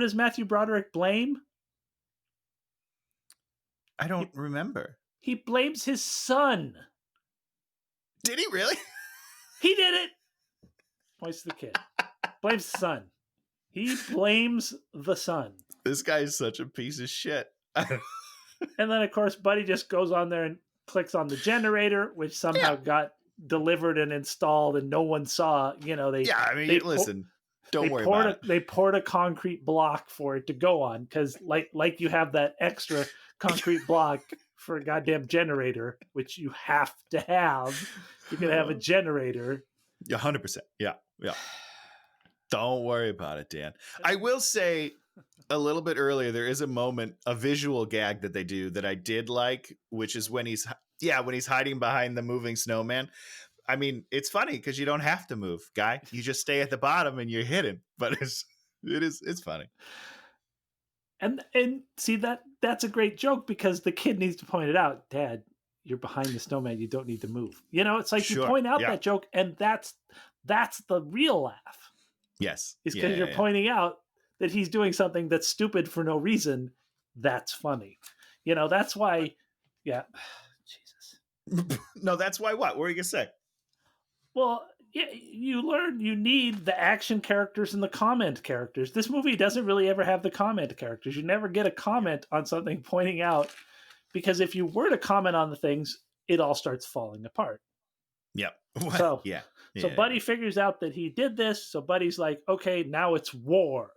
does Matthew Broderick blame? I don't remember. He blames his son. Did he really? He did it. Points to the kid. Blames the son. He blames the son. This guy is such a piece of shit. And then, of course, Buddy just goes on there and clicks on the generator, which somehow got delivered and installed and no one saw. Listen. Don't worry about it. They poured a concrete block for it to go on because, like you have that extra concrete block for a goddamn generator, which you have to have. You can have a generator. 100%. Yeah. Don't worry about it, Dan. I will say a little bit earlier, there is a moment, a visual gag that they do that I did like, which is when he's hiding behind the moving snowman. I mean, it's funny because you don't have to move, guy. You just stay at the bottom and you're hidden. But it's funny. And see that's a great joke because the kid needs to point it out. Dad, you're behind the snowman. You don't need to move. It's like you point out that joke, and that's the real laugh. Yes, is because you're pointing out that he's doing something that's stupid for no reason. That's funny. That's why. Yeah, Jesus. No, that's why. What were you gonna say? Well, yeah, you learn you need the action characters and the comment characters. This movie doesn't really ever have the comment characters. You never get a comment on something pointing out, because if you were to comment on the things, it all starts falling apart. Yep. So Buddy figures out that he did this. So Buddy's like, okay, now it's war.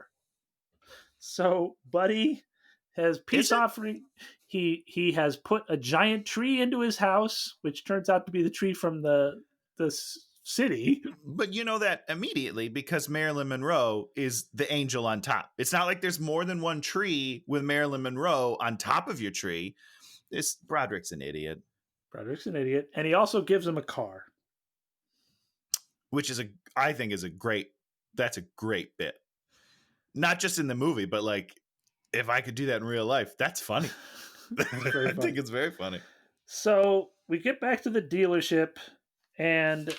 So Buddy has peace offering. He has put a giant tree into his house, which turns out to be the tree from the city. But you know that immediately because Marilyn Monroe is the angel on top. It's not like there's more than one tree with Marilyn Monroe on top of your tree. Broderick's an idiot. And he also gives him a car. Which I think that's a great bit. Not just in the movie, but like if I could do that in real life, that's funny. I think it's very funny. So we get back to the dealership and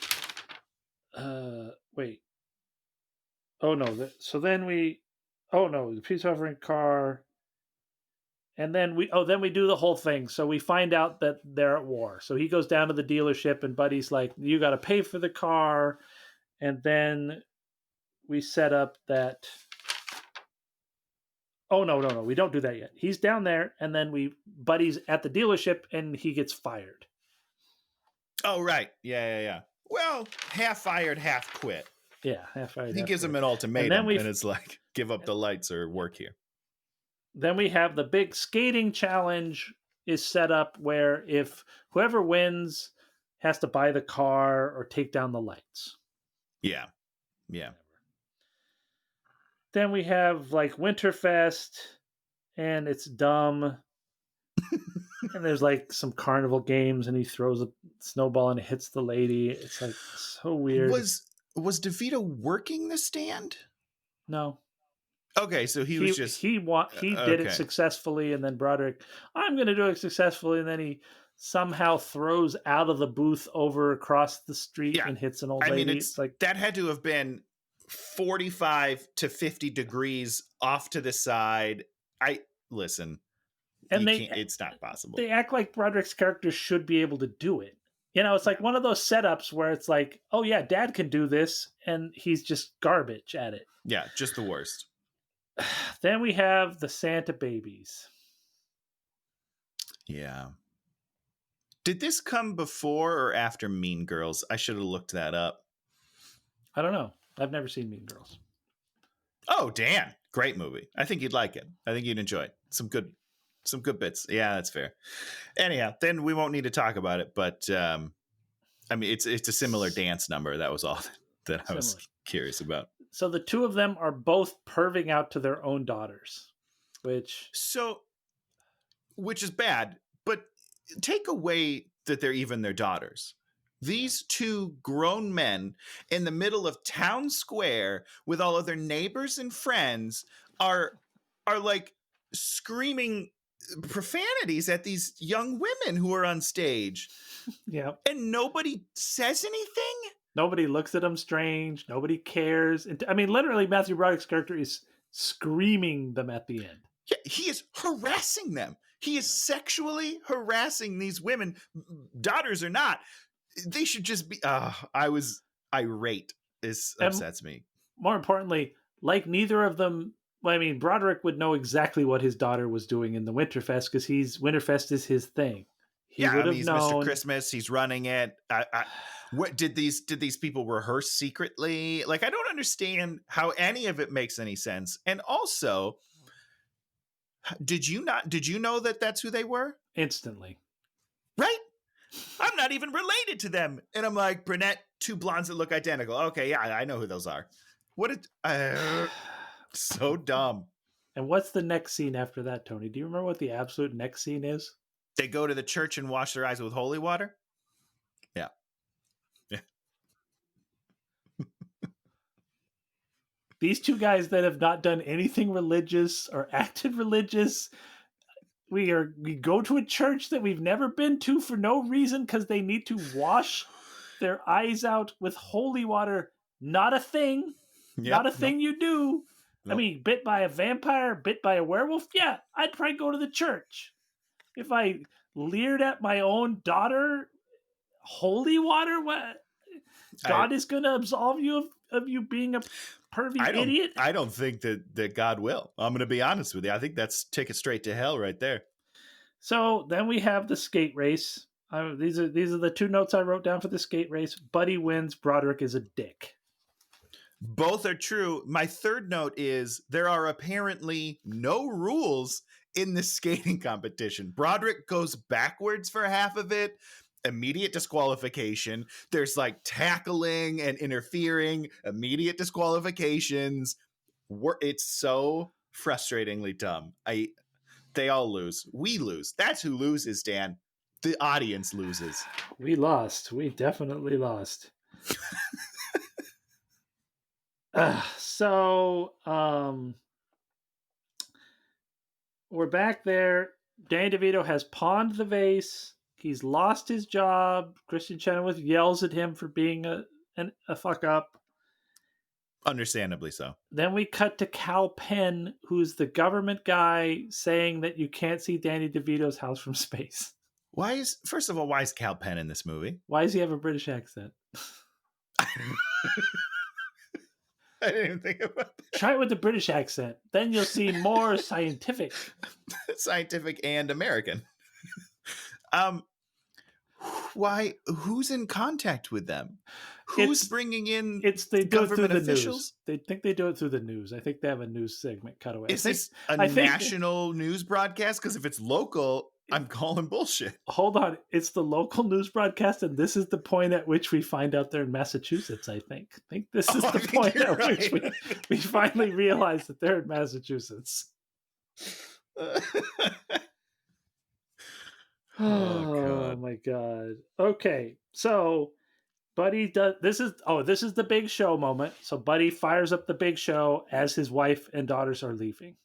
wait. Oh no. The peace offering car. And then we do the whole thing. So we find out that they're at war. So he goes down to the dealership and Buddy's like, you got to pay for the car. And then we set up that. Oh, no. We don't do that yet. He's down there. And then Buddy's at the dealership and he gets fired. Oh, right. Yeah. Well, half fired, half quit. Yeah, half fired. He gives him an ultimatum and it's like, give up the lights or work here. Then we have the big skating challenge is set up where if whoever wins has to buy the car or take down the lights. Yeah. Then we have like Winterfest and it's dumb. And there's like some carnival games and he throws a snowball and it hits the lady. It's like so weird. Was Devito working the stand? No. Okay, so he was just he did it successfully, and then Broderick, I'm going to do it successfully, and then he somehow throws out of the booth over across the street and hits an old lady. I mean, it's like that had to have been 45 to 50 degrees off to the side. It's not possible. They act like Broderick's character should be able to do it. It's like one of those setups where it's like, oh yeah, Dad can do this, and he's just garbage at it. Yeah, just the worst. Then we have the Santa babies. Yeah. Did this come before or after Mean Girls? I should have looked that up. I don't know. I've never seen Mean Girls. Oh, Dan. Great movie. I think you'd like it. I think you'd enjoy it. Some good bits. Yeah, that's fair. Anyhow, then we won't need to talk about it, but I mean, it's a similar dance number. That was all that I was curious about. So the two of them are both perving out to their own daughters, which is bad, but take away that they're even their daughters. These two grown men in the middle of town square with all of their neighbors and friends are like screaming profanities at these young women who are on stage. Yeah. And nobody says anything? Nobody looks at them strange. Nobody cares. I mean, literally, Matthew Broderick's character is screaming them at the end. Yeah, he is harassing them. He is sexually harassing these women, daughters or not. They should just be. I was irate. This upsets me. More importantly, like neither of them. Well, I mean, Broderick would know exactly what his daughter was doing in the Winterfest because Winterfest is his thing. He's Mr. Christmas. He's running it. What did these people rehearse secretly? Like, I don't understand how any of it makes any sense. And also, did you know that that's who they were? Instantly. Right? I'm not even related to them. And I'm like, brunette, two blondes that look identical. Okay, yeah, I know who those are. So dumb. And what's the next scene after that, Tony? Do you remember what the absolute next scene is? They go to the church and wash their eyes with holy water. Yeah. Yeah. These two guys that have not done anything religious or acted religious, we go to a church that we've never been to for no reason because they need to wash their eyes out with holy water. Not a thing. Not a thing you do. Nope. I mean, bit by a vampire, bit by a werewolf. Yeah, I'd probably go to the church. If I leered at my own daughter, holy water, what? God is going to absolve you of you being a pervy idiot? I don't think that God will. I'm going to be honest with you. I think that's ticket straight to hell right there. So then we have the skate race. These are the two notes I wrote down for the skate race. Buddy wins. Broderick is a dick. Both are true. My third note is there are apparently no rules in this skating competition. Broderick goes backwards for half of it. Immediate disqualification. There's like tackling and interfering, immediate disqualifications. It's so frustratingly dumb. They all lose. We lose. That's who loses, Dan. The audience loses. We lost. We definitely lost. So we're back there. Danny Devito has pawned the vase. He's lost his job. Kristen Chenowith yells at him for being a fuck up. Understandably so. Then we cut to Cal Penn, who's the government guy, saying that you can't see Danny DeVito's house from space. First of all, why is Cal Penn in this movie? Why does he have a British accent? I didn't even think about that. Try it with the British accent. Then you'll see more scientific. Scientific and American. Why? Who's in contact with them? Who's bringing in they government do it through officials? The news. They think they do it through the news. I think they have a news segment cutaway. Is this a national news broadcast? Because if it's local, I'm calling bullshit. Hold on. It's the local news broadcast, and this is the point at which we find out they're in Massachusetts, I think. I think this is the point at which we finally realize that they're in Massachusetts. Oh my God. Okay. So Buddy does this is the big show moment. So Buddy fires up the big show as his wife and daughters are leaving.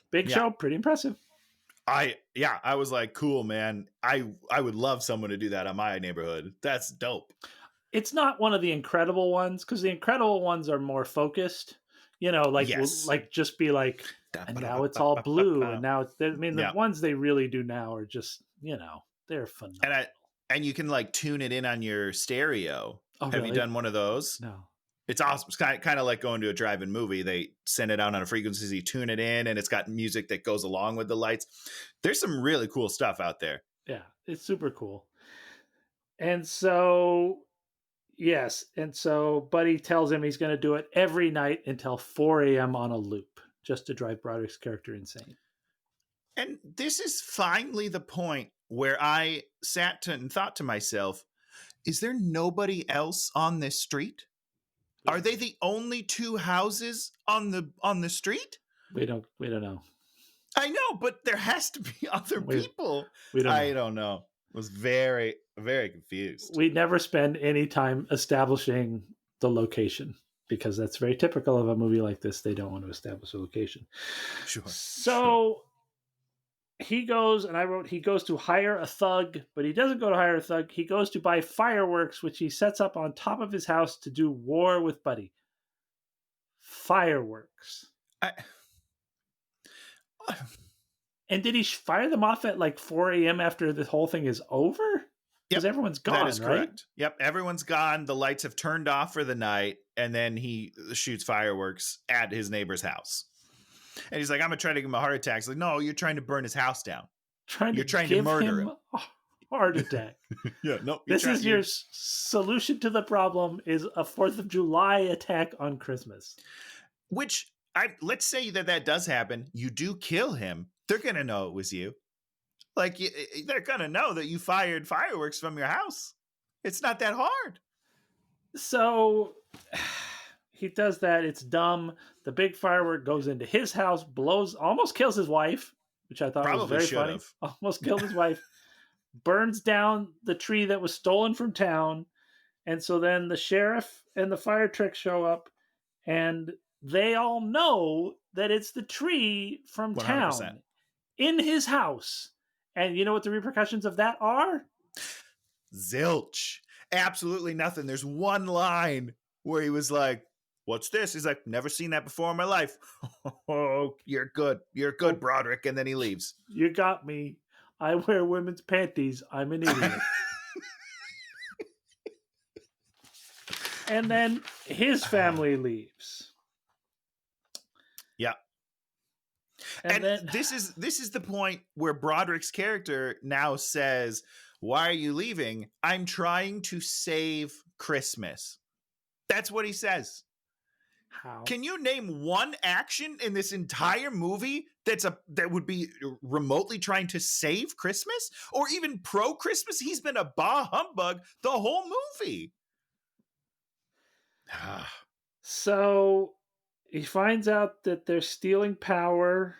Big show, pretty impressive. I was like, cool, man. I would love someone to do that on my neighborhood. That's dope. It's not one of the incredible ones because the incredible ones are more focused. You know, like just be like, and now it's all blue, and now it's. I mean, the ones they really do now are just, they're phenomenal. And you can like tune it in on your stereo. Oh, Have you done one of those? No. It's awesome. It's kind of like going to a drive-in movie. They send it out on a frequency, you tune it in, and it's got music that goes along with the lights. There's some really cool stuff out there. Yeah, it's super cool. And so, yes. And so Buddy tells him he's going to do it every night until 4 a.m. on a loop, just to drive Broderick's character insane. And this is finally the point where I sat and thought to myself, is there nobody else on this street? Are they the only two houses on the street? We don't know. I know, but there has to be other people. I don't know. I was very, very confused. We never spend any time establishing the location because that's very typical of a movie like this. They don't want to establish a location. Sure. So he goes, and I wrote, he goes to hire a thug, but he doesn't go to hire a thug. He goes to buy fireworks, which he sets up on top of his house to do war with Buddy. Fireworks. And did he fire them off at like 4 a.m. after the whole thing is over? Because everyone's gone, that is right? Correct. Yep, everyone's gone. The lights have turned off for the night, and then he shoots fireworks at his neighbor's house. And he's like, I'm going to try to give him a heart attack. He's like, no, you're trying to burn his house down. You're trying to murder him. A heart attack. Yeah, no. This is your solution to the problem is a 4th of July attack on Christmas. Which, let's say that does happen. You do kill him. They're going to know it was you. Like, they're going to know that you fired fireworks from your house. It's not that hard. So he does that. It's dumb. The big firework goes into his house, blows, almost kills his wife, which I thought was Probably very should funny. have. Almost killed his wife. Burns down the tree that was stolen from town. And so then the sheriff and the fire truck show up, and they all know that it's the tree from 100%. town in his house. And you know what the repercussions of that are? Zilch. Absolutely nothing. There's one line where he was like, "What's this?" He's like, "Never seen that before in my life." "Oh, you're good. You're good, Broderick." And then he leaves. You got me. I wear women's panties. I'm an idiot. And then his family leaves. Yeah. And then this is the point where Broderick's character now says, "Why are you leaving?" "I'm trying to save Christmas." That's what he says. How? Can you name one action in this entire movie that would be remotely trying to save Christmas or even pro Christmas? He's been a bah humbug the whole movie. So he finds out that they're stealing power,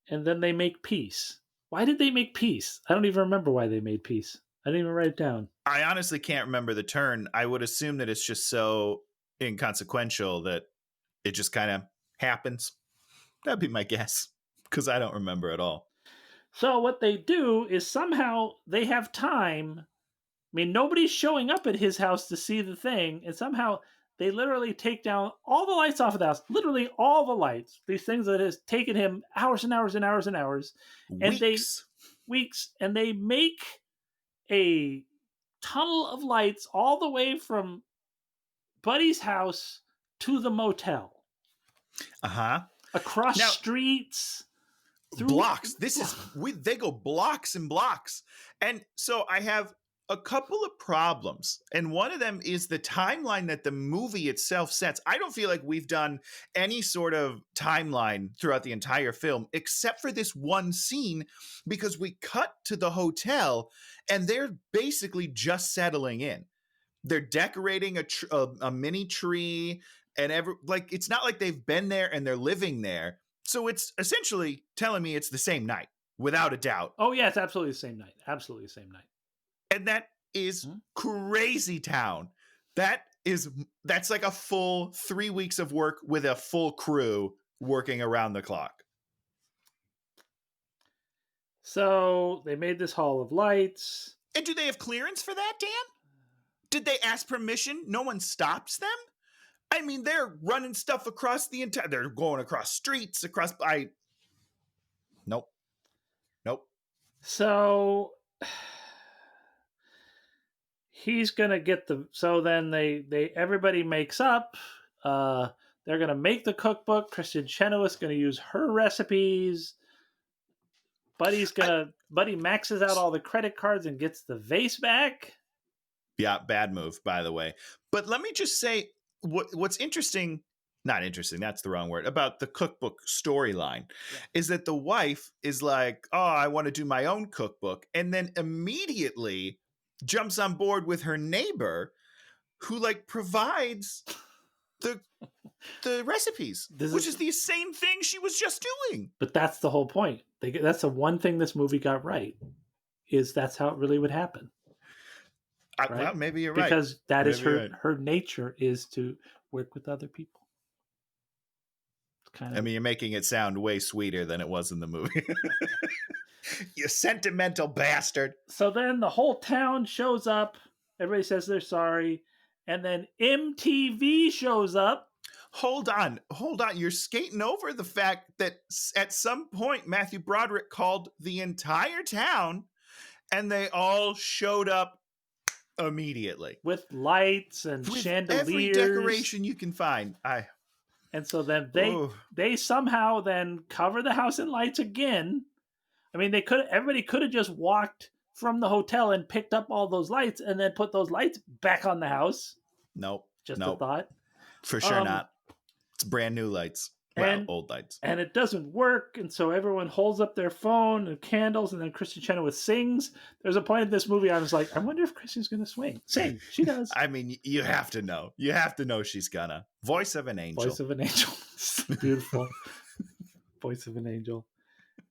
and then they make peace. Why did they make peace? I don't even remember why they made peace. I didn't even write it down. I honestly can't remember the turn. I would assume that it's just so inconsequential that it just kind of happens. That'd be my guess, because I don't remember at all. So what they do is somehow they have time. I mean, nobody's showing up at his house to see the thing, and somehow they literally take down all the lights off of the house. Literally all the lights. These things that has taken him hours and hours and hours and hours. And weeks. And they make a tunnel of lights all the way from Buddy's house to the motel. Across streets. Blocks. They go blocks and blocks. And so I have a couple of problems. And one of them is the timeline that the movie itself sets. I don't feel like we've done any sort of timeline throughout the entire film, except for this one scene, because we cut to the hotel and they're basically just settling in. They're decorating a mini tree, and it's not like they've been there and they're living there. So it's essentially telling me it's the same night, without a doubt. Oh yeah, it's absolutely the same night. Absolutely the same night. And that is crazy town. That's like a full 3 weeks of work with a full crew working around the clock. So they made this hall of lights. And do they have clearance for that, Dan? Did they ask permission? No one stops them? I mean, they're running stuff across the entire... They're going across streets, Nope. So he's gonna get so then they everybody makes up. They're gonna make the cookbook. Kristen Chenowith's gonna use her recipes. Buddy maxes out all the credit cards and gets the vase back. Yeah, bad move, by the way. But let me just say, what's interesting, not interesting, that's the wrong word, about the cookbook storyline is that the wife is like, "Oh, I want to do my own cookbook," and then immediately jumps on board with her neighbor who provides the recipes, which is the same thing she was just doing. But that's the whole point. That's the one thing this movie got right, is that's how it really would happen. Right? Well, maybe you're right. Because that is her nature is to work with other people. I mean, you're making it sound way sweeter than it was in the movie. You sentimental bastard. So then the whole town shows up. Everybody says they're sorry. And then MTV shows up. Hold on. You're skating over the fact that at some point Matthew Broderick called the entire town and they all showed up immediately with lights and chandeliers, every decoration you can find. And so then they somehow then cover the house in lights again. I mean, everybody could have just walked from the hotel and picked up all those lights and then put those lights back on the house. Nope. A thought. For sure not. It's brand new lights. Well, and old lights. and it doesn't work, and so everyone holds up their phone and candles, and then Kristen Chenowith sings. There's a point in this movie I was like, I wonder if Kristen's going to sing. She does. I mean, you have to know. You have to know she's gonna. Voice of an angel. Voice of an angel. Beautiful. Voice of an angel.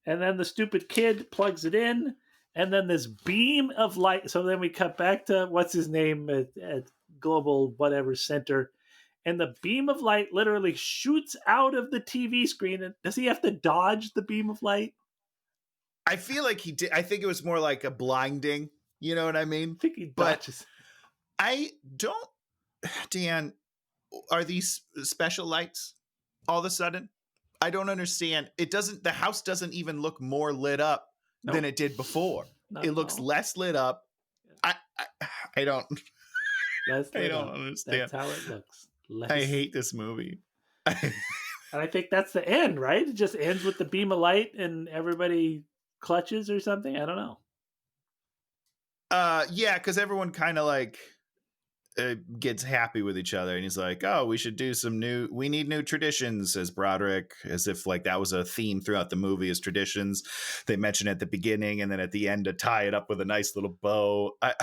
And then the stupid kid plugs it in, and then this beam of light. So then we cut back to what's his name at Global Whatever Center. And the beam of light literally shoots out of the TV screen. And does he have to dodge the beam of light? I feel like he did. I think it was more like a blinding. You know what I mean? I think he But- dodges. I don't, Dan, are these special lights all of a sudden? I don't understand. The house doesn't even look more lit up than it did before. Not It at looks all. less lit up. I don't Less I lit don't up. understand. That's how it looks. Less. I hate this movie. And I think that's the end, right? It just ends with the beam of light and everybody clutches or something. I don't know. Yeah, because everyone kind of like gets happy with each other, and he's like, "Oh, we need new traditions," says Broderick, as if like that was a theme throughout the movie is traditions. They mention at the beginning and then at the end to tie it up with a nice little bow. I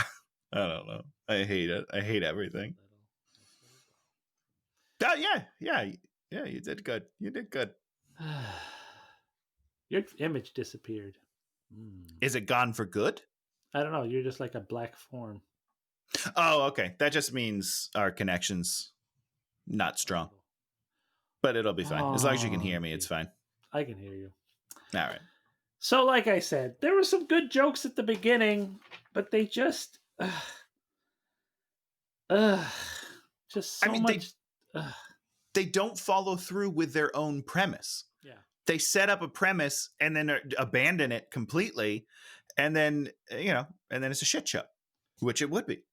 don't know. I hate it. I hate everything. Yeah. You did good. You did good. Your image disappeared. Is it gone for good? I don't know. You're just like a black form. Oh, okay. That just means our connection's not strong, but it'll be fine. As long as you can hear me, it's fine. I can hear you. All right. So, like I said, there were some good jokes at the beginning, but they just, just so much. They don't follow through with their own premise. Yeah. They set up a premise and then abandon it completely, and then it's a shit show, which it would be.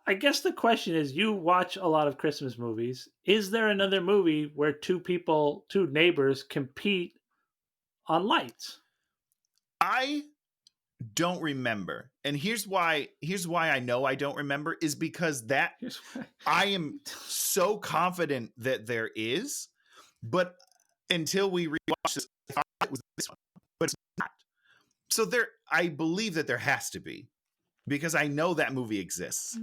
I guess the question is, you watch a lot of Christmas movies. Is there another movie where two neighbors compete on lights? I don't remember. And here's why I know I don't remember is because Here's why. I am so confident that there is, but until we rewatch this, I thought it was this one, but it's not. So I believe that there has to be, because I know that movie exists.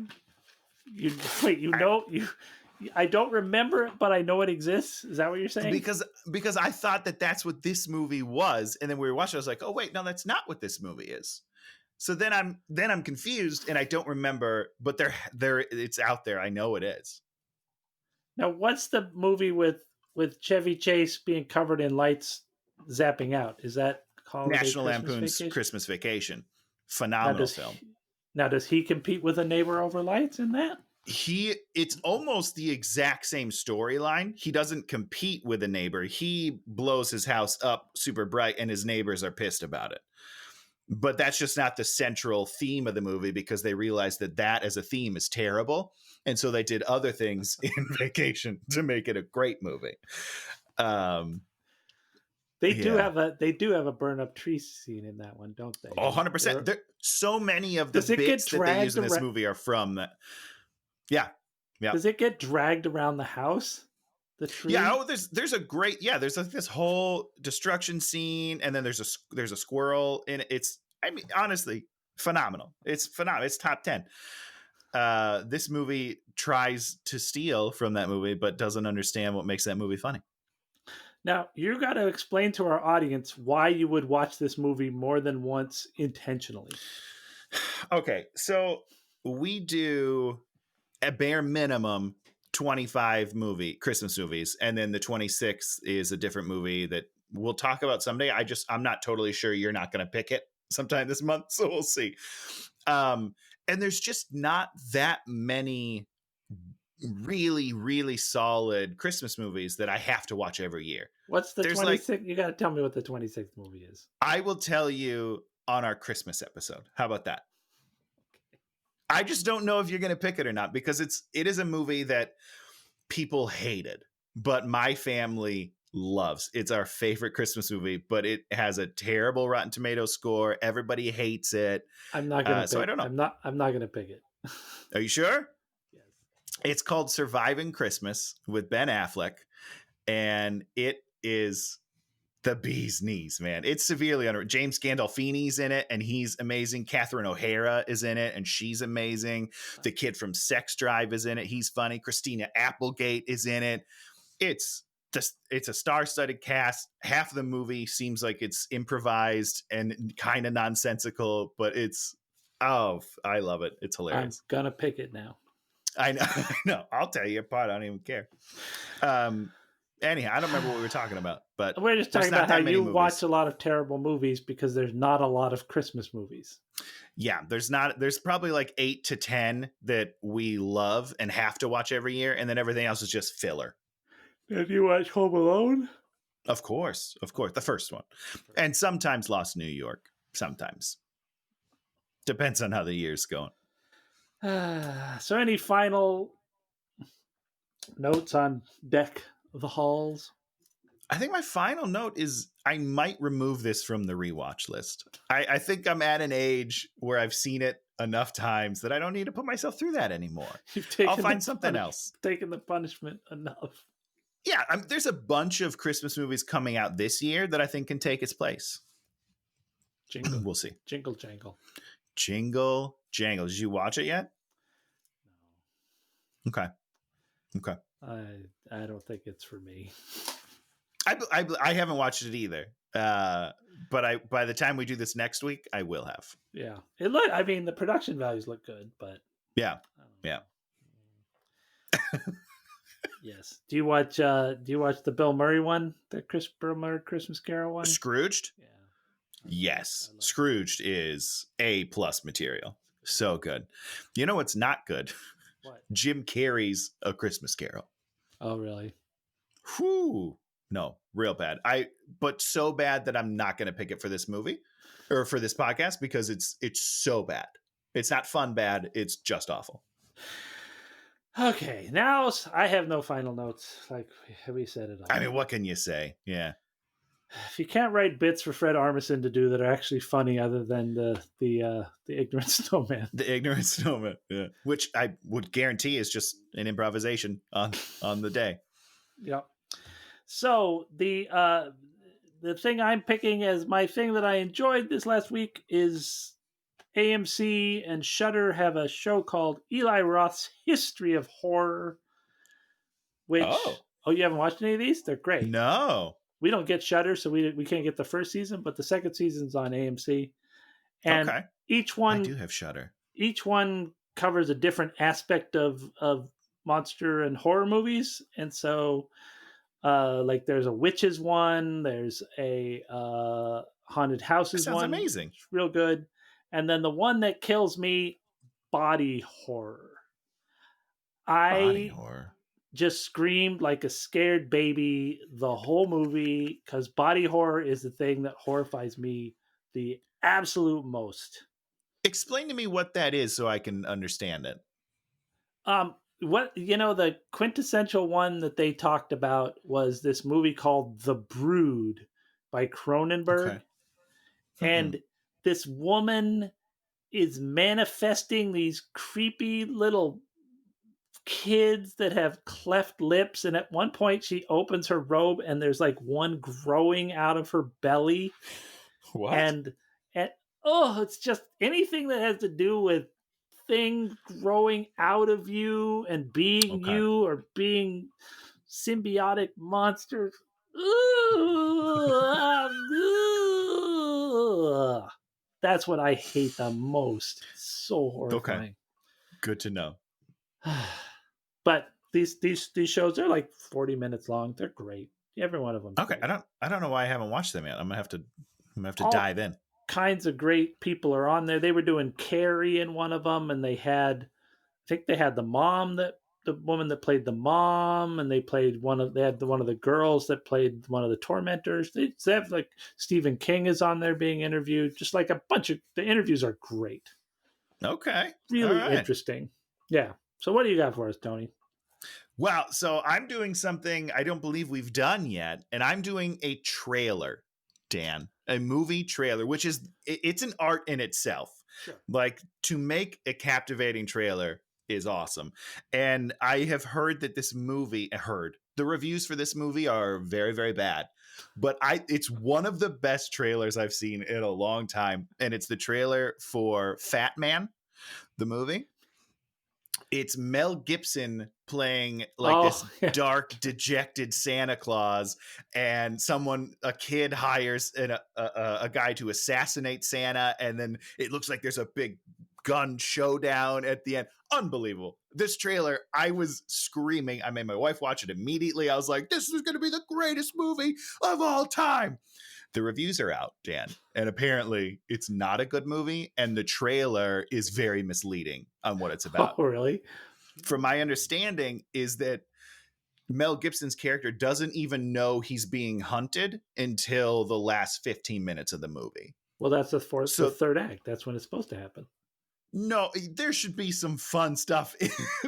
I don't remember it, but I know it exists. Is that what you're saying? Because I thought that that's what this movie was, and then we were watching. I was like, oh wait, no, that's not what this movie is. So then I'm confused, and I don't remember. But it's out there. I know it is. Now, what's the movie with Chevy Chase being covered in lights zapping out? Is that called National Lampoon's Christmas Vacation? Phenomenal film. Now, does he compete with a neighbor over lights in that? It's almost the exact same storyline. He doesn't compete with a neighbor. He blows his house up super bright and his neighbors are pissed about it. But that's just not the central theme of the movie, because they realized that as a theme is terrible. And so they did other things in Vacation to make it a great movie. They do have a burn up tree scene in that one, don't they? Oh, 100%. So many of the bits that they use in this movie are from that. Yeah. Does it get dragged around the house? The tree? Yeah. Oh, there's a great, there's this whole destruction scene, and then there's a squirrel in it. Honestly, phenomenal. It's phenomenal. It's top 10. This movie tries to steal from that movie, but doesn't understand what makes that movie funny. Now, you got to explain to our audience why you would watch this movie more than once intentionally. Okay, so we do a bare minimum 25 Christmas movies, and then the 26th is a different movie that we'll talk about someday. I'm not totally sure you're not going to pick it sometime this month, so we'll see. And there's just not that many really, really solid Christmas movies that I have to watch every year. What's the 26th? You got to tell me what the 26th movie is. I will tell you on our Christmas episode. How about that? I just don't know if you're going to pick it or not, because it is a movie that people hated, but my family loves. It's our favorite Christmas movie, but it has a terrible Rotten Tomatoes score. Everybody hates it. I'm not going to. So I don't know. I'm not going to pick it. Are you sure? Yes. It's called Surviving Christmas with Ben Affleck, and it is the bee's knees, man. It's severely under. James Gandolfini's in it, and he's amazing. Catherine O'Hara is in it, and she's amazing. The kid from Sex Drive is in it. He's funny. Christina Applegate is in it. It's a star-studded cast. Half of the movie seems like it's improvised and kind of nonsensical, but I love it. It's hilarious. I'm gonna pick it now. I know. I know. I'll tell you apart. I don't even care. Anyhow, I don't remember what we were talking about, but We're just there's talking not about how that many you movies. watch a lot of terrible movies because there's not a lot of Christmas movies. Yeah, there's probably like 8 to 10 that we love and have to watch every year, and then everything else is just filler. Did you watch Home Alone? Of course, the first one, and sometimes Lost New York. Sometimes depends on how the year's going. So, any final notes on Deck of the Halls? I think my final note is I might remove this from the rewatch list. I think I'm at an age where I've seen it enough times that I don't need to put myself through that anymore. I'll find something else. Taken the punishment enough. Yeah, there's a bunch of Christmas movies coming out this year that I think can take its place. Jingle. We'll see. Jingle jangle. Jingle jangle. Did you watch it yet? No. Okay. I don't think it's for me. I haven't watched it either. But by the time we do this next week, I will have. Yeah. The production values look good, but yeah. Yes. Do you watch the Bill Murray one? The Bill Murray Christmas Carol one? Scrooged? Yeah. Yes. Scrooged is A+ material. So good. You know what's not good? What? Jim Carrey's A Christmas Carol. Oh, really? Whew. No, real bad. But so bad that I'm not going to pick it for this movie or for this podcast because it's so bad. It's not fun bad. It's just awful. Okay, now I have no final notes. Like we said it all. I mean, what can you say? Yeah. If you can't write bits for Fred Armisen to do that are actually funny, other than the ignorant snowman, the ignorant snowman, yeah, which I would guarantee is just an improvisation on the day. Yeah. So the thing I'm picking as my thing that I enjoyed this last week is AMC and Shudder have a show called Eli Roth's History of Horror. Which you haven't watched any of these? They're great. No. We don't get Shudder, so we can't get the first season, but the second season's on AMC. And each one, I do have Shudder. Each one covers a different aspect of monster and horror movies, and so like there's a witches one, there's a haunted houses one. Sounds amazing. It's real good. And then the one that kills me, body horror. Body horror. Just screamed like a scared baby the whole movie because body horror is the thing that horrifies me the absolute most. Explain to me what that is so I can understand it. The quintessential one that they talked about was this movie called The Brood by Cronenberg. Okay. And this woman is manifesting these creepy little kids that have cleft lips, and at one point she opens her robe and there's like one growing out of her belly. What? And it's just anything that has to do with things growing out of you and being you or being symbiotic monsters. That's what I hate the most. It's so horrifying. Okay. Good to know. But these shows are like 40 minutes long. They're great. Every one of them. Okay, great. I don't know why I haven't watched them yet. I'm gonna have to dive in. Kinds of great people are on there. They were doing Carrie in one of them, and they had the woman that played the mom, and they had one of the girls that played one of the tormentors. They have like Stephen King is on there being interviewed. Just like a bunch of the interviews are great. Okay, really interesting. Yeah. So what do you got for us, Tony? Well, so I'm doing something I don't believe we've done yet, and I'm doing a trailer, Dan, a movie trailer, which is it's an art in itself. Sure. Like to make a captivating trailer is awesome. And I have heard that this movie, the reviews for this movie are very, very bad. But it's one of the best trailers I've seen in a long time. And it's the trailer for Fat Man, the movie. It's Mel Gibson playing like this dark, dejected Santa Claus, and a kid hires a guy to assassinate Santa, and then it looks like there's a big gun showdown at the end. Unbelievable. This trailer, I was screaming. I made my wife watch it immediately. I was like, this is going to be the greatest movie of all time. The reviews are out, Dan, and apparently it's not a good movie, and the trailer is very misleading on what it's about. Oh, really? From my understanding is that Mel Gibson's character doesn't even know he's being hunted until the last 15 minutes of the movie. Well, that's the third act. That's when it's supposed to happen. No, there should be some fun stuff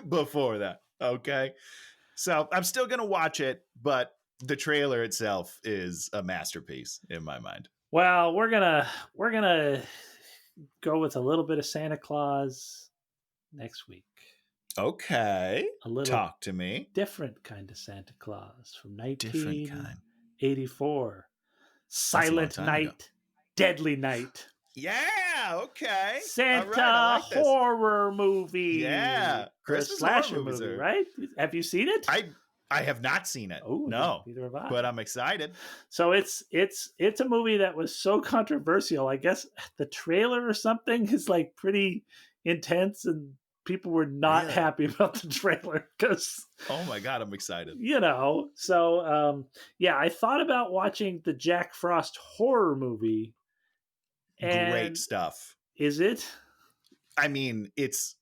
before that, okay? So I'm still going to watch it, but the trailer itself is a masterpiece in my mind. Well, we're gonna go with a little bit of Santa Claus next week. Okay. A little talk to me. Different kind of Santa Claus from 1984. Silent Night, ago. Deadly Night. Yeah, okay. Santa right, like horror movie. Yeah. Christmas slasher movie, right? Have you seen it? I have not seen it. Oh, no. Neither have I. But I'm excited. So it's a movie that was so controversial. I guess the trailer or something is like pretty intense, and people were not happy about the trailer because, oh my God, I'm excited. So I thought about watching the Jack Frost horror movie. Great stuff. Is it? I mean, it's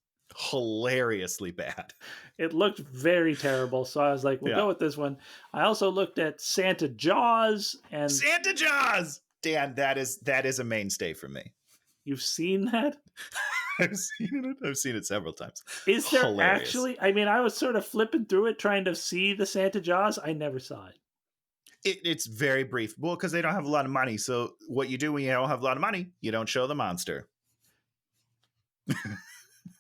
hilariously bad. It looked very terrible, so I was like, we'll go with this one. I also looked at Santa Jaws and Santa Jaws. Dan, that is a mainstay for me. You've seen that? I've seen it several times. Is there actually? I mean, I was sort of flipping through it trying to see the Santa Jaws. I never saw it. It's very brief. Well, because they don't have a lot of money. So what you do when you don't have a lot of money, you don't show the monster.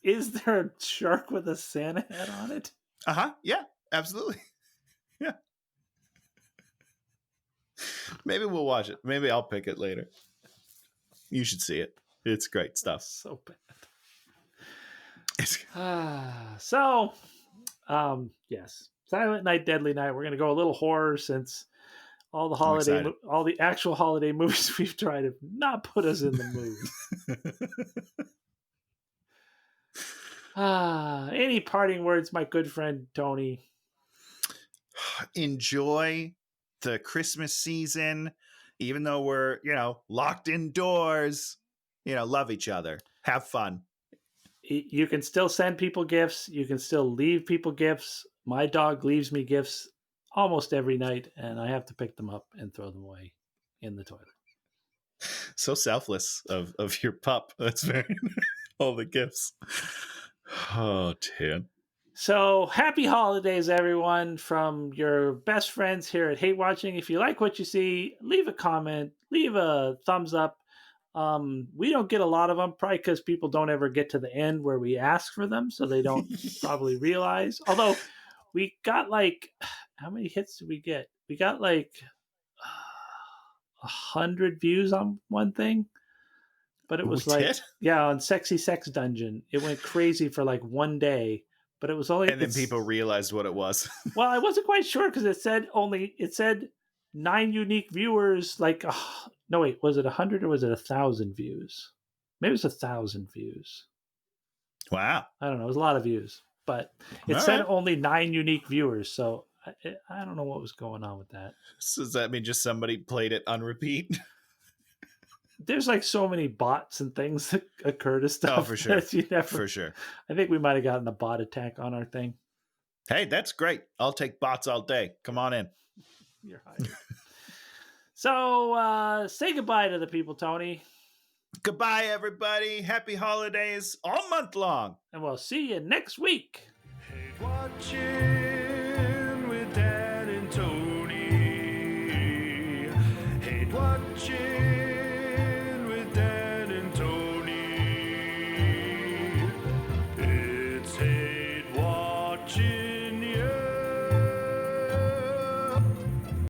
Is there a shark with a Santa head on it? Uh-huh. Yeah, absolutely. Yeah. Maybe we'll watch it. Maybe I'll pick it later. You should see it. It's great stuff. So bad. Yes. Silent Night, Deadly Night. We're going to go a little horror since all the actual holiday movies we've tried have not put us in the mood. Any parting words, my good friend Tony? Enjoy the Christmas season, even though we're, locked indoors. Love each other. Have fun. You can still send people gifts. You can still leave people gifts. My dog leaves me gifts almost every night, and I have to pick them up and throw them away in the toilet. So selfless of your pup. That's very all the gifts. Oh, Tim. So happy holidays, everyone, from your best friends here at Hate Watching. If you like what you see, leave a comment, leave a thumbs up. We don't get a lot of them, probably because people don't ever get to the end where we ask for them, so they don't probably realize. Although we got how many hits did we get? We got 100 views on one thing, but it was on Sexy Sex Dungeon. It went crazy for one day, but it was only. And then people realized what it was. Well, I wasn't quite sure because it said 9 unique viewers. No, wait, was it 100 or was it 1,000 views? Maybe it was 1,000 views. Wow. I don't know. It was a lot of views, but it said only 9 unique viewers. So I don't know what was going on with that. So does that mean just somebody played it on repeat? There's so many bots and things that occur to stuff. Oh, for sure. For sure. I think we might have gotten a bot attack on our thing. Hey, that's great. I'll take bots all day. Come on in. You're hired. So say goodbye to the people, Tony. Goodbye, everybody. Happy holidays all month long. And we'll see you next week. Hate watching.